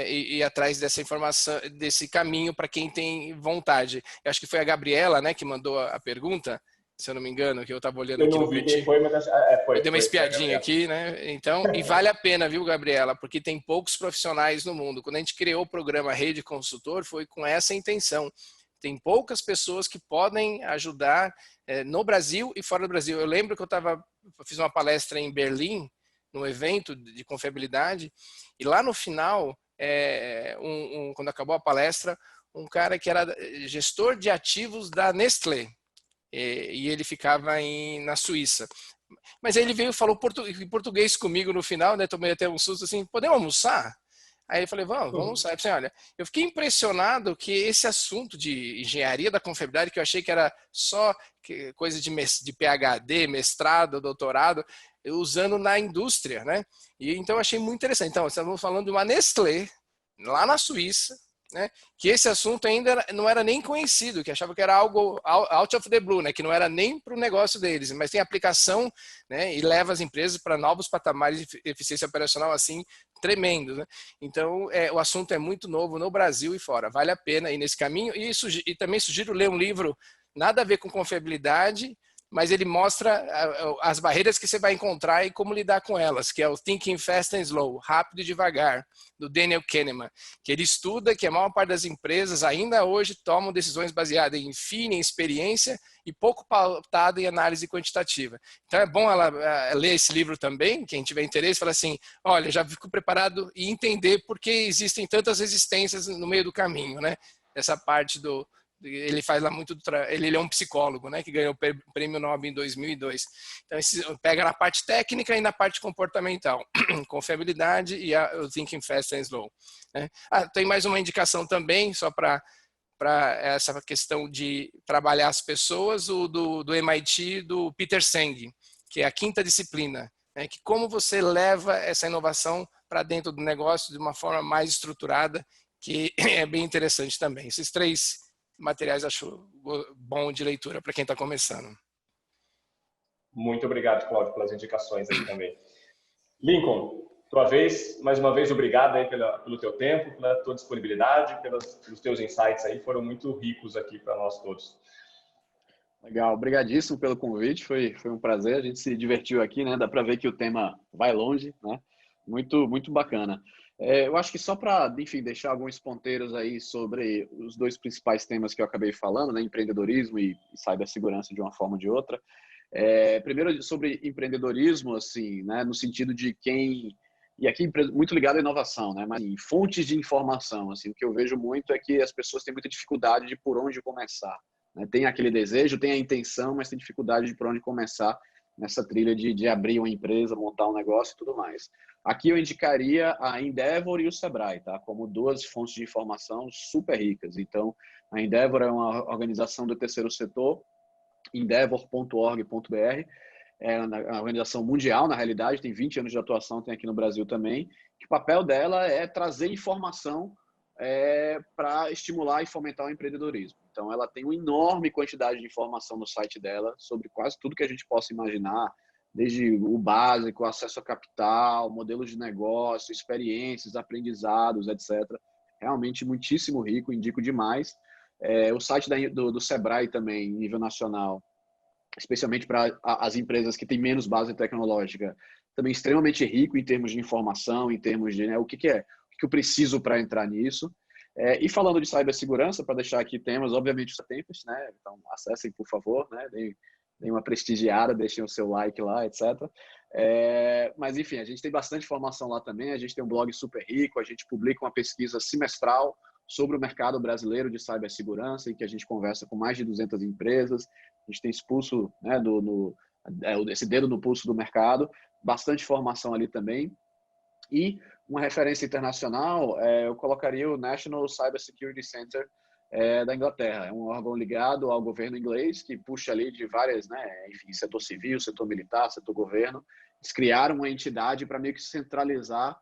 ir atrás dessa informação, desse caminho para quem tem vontade. Eu acho que foi a Gabriela, né, que mandou a pergunta, se eu não me engano, que eu estava olhando aqui no vídeo. Foi, mas eu dei uma espiadinha aqui, né? Então, e vale a pena, viu, Gabriela? Porque tem poucos profissionais no mundo. Quando a gente criou o programa Rede Consultor, foi com essa intenção. Tem poucas pessoas que podem ajudar no Brasil e fora do Brasil. Eu lembro que eu fiz uma palestra em Berlim, num evento de confiabilidade, e lá no final, quando acabou a palestra, um cara que era gestor de ativos da Nestlé, e ele ficava na Suíça. Mas aí ele veio e falou em português comigo no final, né? Tomei até um susto assim, podemos almoçar? Aí eu falei, vamos almoçar. Eu falei, olha, eu fiquei impressionado que esse assunto de engenharia da confiabilidade, que eu achei que era só coisa de PhD, mestrado, doutorado, usando na indústria, né? E então eu achei muito interessante. Então, estamos falando de uma Nestlé, lá na Suíça, né, que esse assunto ainda não era nem conhecido, que achava que era algo out of the blue, né, que não era nem para o negócio deles, mas tem aplicação, né, e leva as empresas para novos patamares de eficiência operacional assim tremendo, né? Então o assunto é muito novo no Brasil e fora, vale a pena ir nesse caminho e também sugiro ler um livro nada a ver com confiabilidade, mas ele mostra as barreiras que você vai encontrar e como lidar com elas, que é o Thinking Fast and Slow, rápido e devagar, do Daniel Kahneman, que ele estuda que a maior parte das empresas ainda hoje tomam decisões baseadas em feeling, em experiência e pouco pautada em análise quantitativa. Então é bom ela ler esse livro também, quem tiver interesse, fala assim, olha, já fico preparado e entender por que existem tantas resistências no meio do caminho, né? Essa parte ele faz lá muito, ele é um psicólogo, né, que ganhou o prêmio Nobel em 2002. Então, pega na parte técnica e na parte comportamental, confiabilidade e o Thinking Fast and Slow. Né? Tem mais uma indicação também, só para essa questão de trabalhar as pessoas, o do MIT, do Peter Senge, que é a quinta disciplina, né, que como você leva essa inovação para dentro do negócio de uma forma mais estruturada, que é bem interessante também. Esses três materiais acho bom de leitura para quem está começando. Muito obrigado, Cláudio, pelas indicações aí também. Lincoln, tua vez, mais uma vez, obrigado aí pelo teu tempo, pela tua disponibilidade, pelos teus insights aí, foram muito ricos aqui para nós todos. Legal, obrigadíssimo pelo convite, foi um prazer, a gente se divertiu aqui, né? Dá para ver que o tema vai longe, né? Muito, muito bacana. Eu acho que só para, enfim, deixar alguns ponteiros aí sobre os dois principais temas que eu acabei falando, né? Empreendedorismo e cibersegurança de uma forma ou de outra. Primeiro sobre empreendedorismo, assim, né? No sentido de quem... E aqui muito ligado à inovação, né? Mas assim, fontes de informação, assim, o que eu vejo muito é que as pessoas têm muita dificuldade de por onde começar. Né? Tem aquele desejo, tem a intenção, mas tem dificuldade de por onde começar nessa trilha de abrir uma empresa, montar um negócio e tudo mais. Aqui eu indicaria a Endeavor e o Sebrae, tá? Como duas fontes de informação super ricas. Então, a Endeavor é uma organização do terceiro setor, endeavor.org.br, é uma organização mundial, na realidade, tem 20 anos de atuação, tem aqui no Brasil também, que o papel dela é trazer informação para estimular e fomentar o empreendedorismo. Então, ela tem uma enorme quantidade de informação no site dela sobre quase tudo que a gente possa imaginar, desde o básico, acesso a capital, modelos de negócio, experiências, aprendizados, etc. Realmente muitíssimo rico, indico demais. O site do Sebrae também, em nível nacional, especialmente para as empresas que têm menos base tecnológica, também extremamente rico em termos de informação, em termos de o que eu preciso para entrar nisso. E falando de cibersegurança, para deixar aqui temas, obviamente, os tempos, né? Então, acessem, por favor, né? Deem uma prestigiada, deixem o seu like lá, etc. Mas, enfim, a gente tem bastante informação lá também, a gente tem um blog super rico, a gente publica uma pesquisa semestral sobre o mercado brasileiro de cibersegurança, em que a gente conversa com mais de 200 empresas, a gente tem esse pulso, né, esse dedo no pulso do mercado, bastante formação ali também. E uma referência internacional, eu colocaria o National Cyber Security Center da Inglaterra. É um órgão ligado ao governo inglês, que puxa ali de várias, né, enfim, setor civil, setor militar, setor governo. Eles criaram uma entidade para meio que centralizar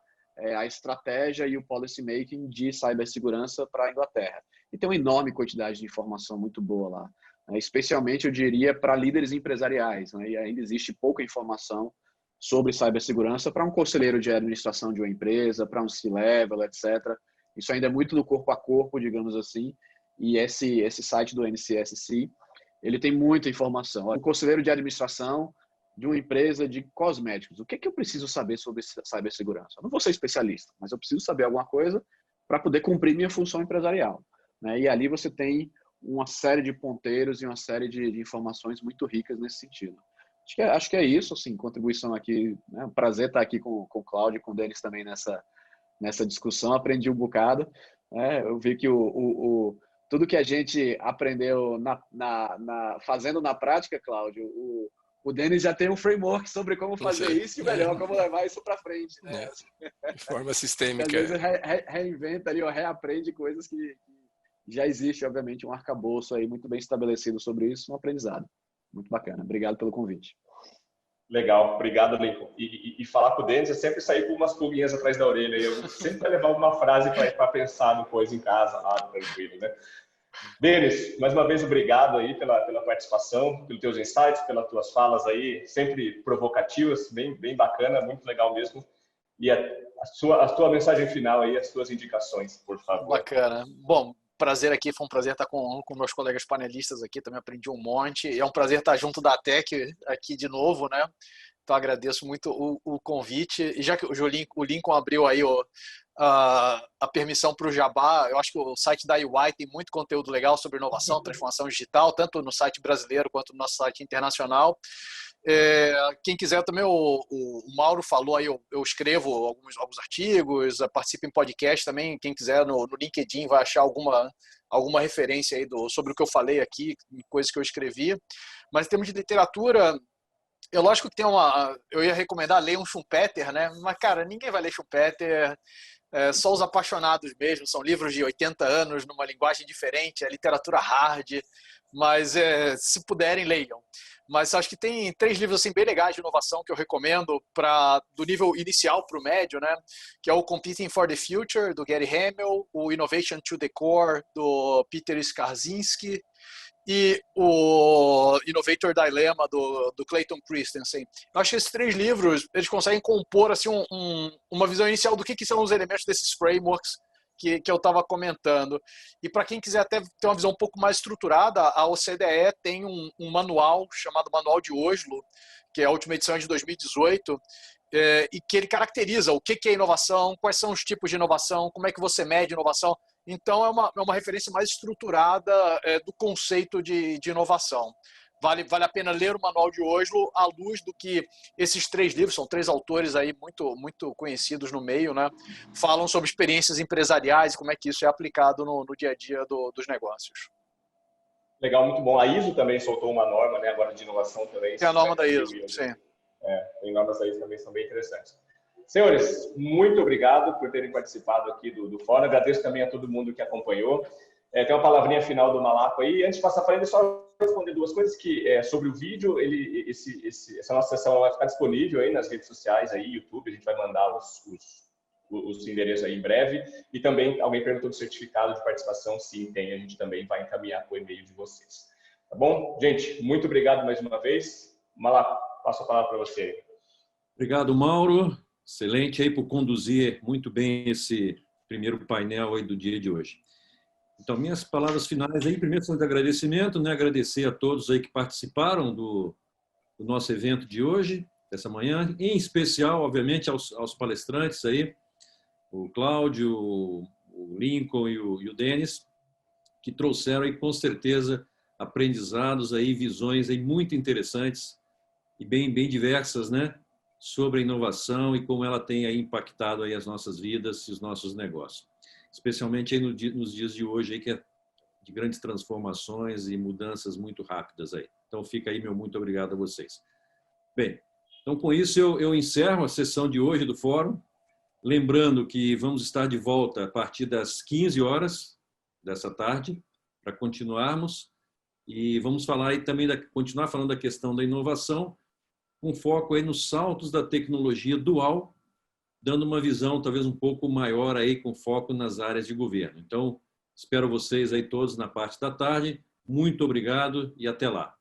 a estratégia e o policy making de cibersegurança para a Inglaterra. E tem uma enorme quantidade de informação muito boa lá, né? Especialmente, eu diria, para líderes empresariais, né? E ainda existe pouca informação sobre cibersegurança para um conselheiro de administração de uma empresa, para um C-level, etc. Isso ainda é muito do corpo a corpo, digamos assim, e esse site do NCSC, ele tem muita informação. Um conselheiro de administração de uma empresa de cosméticos. O que é que eu preciso saber sobre cibersegurança? Eu não vou ser especialista, mas eu preciso saber alguma coisa para poder cumprir minha função empresarial, né? E ali você tem uma série de ponteiros e uma série de informações muito ricas nesse sentido. Acho que é isso, assim, contribuição aqui, né? Um prazer estar aqui com o Cláudio e com o Denis também nessa discussão. Aprendi um bocado, né? Eu vi que tudo que a gente aprendeu fazendo na prática, Cláudio, o Denis já tem um framework sobre como fazer isso e melhor, como levar isso para frente, né? De forma sistêmica. Às vezes reinventa ali, ou reaprende coisas que já existe, obviamente, um arcabouço aí muito bem estabelecido sobre isso, um aprendizado. Muito bacana. Obrigado pelo convite. Legal, obrigado, Lincoln. E falar com o Denis é sempre sair com umas pulguinhas atrás da orelha. Eu sempre vai levar uma frase para pensar depois em casa, lá, tranquilo, né? Denis, mais uma vez, obrigado aí pela participação, pelos teus insights, pelas tuas falas aí, sempre provocativas, bem bacana, muito legal mesmo. E a tua mensagem final aí, as tuas indicações, por favor. Bacana. Bom, prazer aqui, foi um prazer estar com meus colegas panelistas aqui, também aprendi um monte. E é um prazer estar junto da ATEC aqui de novo, né? Então agradeço muito o convite. E já que o Lincoln abriu aí a permissão para o Jabá, eu acho que o site da EY tem muito conteúdo legal sobre inovação, transformação digital, tanto no site brasileiro quanto no nosso site internacional. Quem quiser também, o Mauro falou aí, eu escrevo alguns artigos, participo em podcast também, quem quiser no LinkedIn vai achar alguma referência aí sobre o que eu falei aqui, coisas que eu escrevi. Mas em termos de literatura, lógico que eu ia recomendar ler um Schumpeter, né? Mas, cara, ninguém vai ler Schumpeter, só os apaixonados mesmo, são livros de 80 anos, numa linguagem diferente, é literatura hard, mas se puderem, leiam. Mas acho que tem 3 livros assim, bem legais de inovação que eu recomendo do nível inicial para o médio, né? Que é o Competing for the Future, do Gary Hamel, o Innovation to the Core, do Peter Skarzinski, e o Innovator Dilemma, do Clayton Christensen. Eu acho que esses 3 livros, eles conseguem compor assim, uma visão inicial do que são os elementos desses frameworks que eu estava comentando. E para quem quiser até ter uma visão um pouco mais estruturada, a OCDE tem um manual chamado Manual de Oslo, que é a última edição de 2018, e que ele caracteriza o que é inovação, quais são os tipos de inovação, como é que você mede inovação. Então, é uma referência mais estruturada do conceito de inovação. Vale a pena ler o Manual de Oslo à luz do que esses 3 livros, são 3 autores aí muito conhecidos no meio, né? Falam sobre experiências empresariais e como é que isso é aplicado no dia a dia dos negócios. Legal, muito bom. A ISO também soltou uma norma, né, agora de inovação também. Tem a norma da ISO, sim. Tem normas da ISO também, são bem interessantes. Senhores, muito obrigado por terem participado aqui do fórum. Agradeço também a todo mundo que acompanhou. Tem uma palavrinha final do Malaco aí. Antes de passar para ele, só responder 2 coisas que sobre o vídeo. Essa nossa sessão vai ficar disponível aí nas redes sociais, aí, YouTube. A gente vai mandar os endereços aí em breve. E também alguém perguntou do certificado de participação. Sim, tem. A gente também vai encaminhar com o e-mail de vocês. Tá bom? Gente, muito obrigado mais uma vez. Malaco, passo a palavra para você. Obrigado, Mauro. Excelente aí por conduzir muito bem esse primeiro painel aí do dia de hoje. Então, minhas palavras finais aí, primeiro são de agradecimento, né? Agradecer a todos aí que participaram do nosso evento de hoje, dessa manhã, em especial, obviamente, aos palestrantes aí, o Cláudio, o Lincoln e o Denis, que trouxeram aí, com certeza, aprendizados aí, visões aí muito interessantes e bem diversas, né? Sobre a inovação e como ela tem aí impactado aí as nossas vidas e os nossos negócios. especialmente aí nos dias de hoje, aí, que é de grandes transformações e mudanças muito rápidas aí. Então, fica aí meu muito obrigado a vocês. Bem, então, com isso, eu encerro a sessão de hoje do Fórum, lembrando que vamos estar de volta a partir das 15 horas dessa tarde, para continuarmos, e vamos falar aí também, continuar falando da questão da inovação, com foco aí nos saltos da tecnologia dual, dando uma visão talvez um pouco maior aí, com foco nas áreas de governo. Então, espero vocês aí todos na parte da tarde. Muito obrigado e até lá.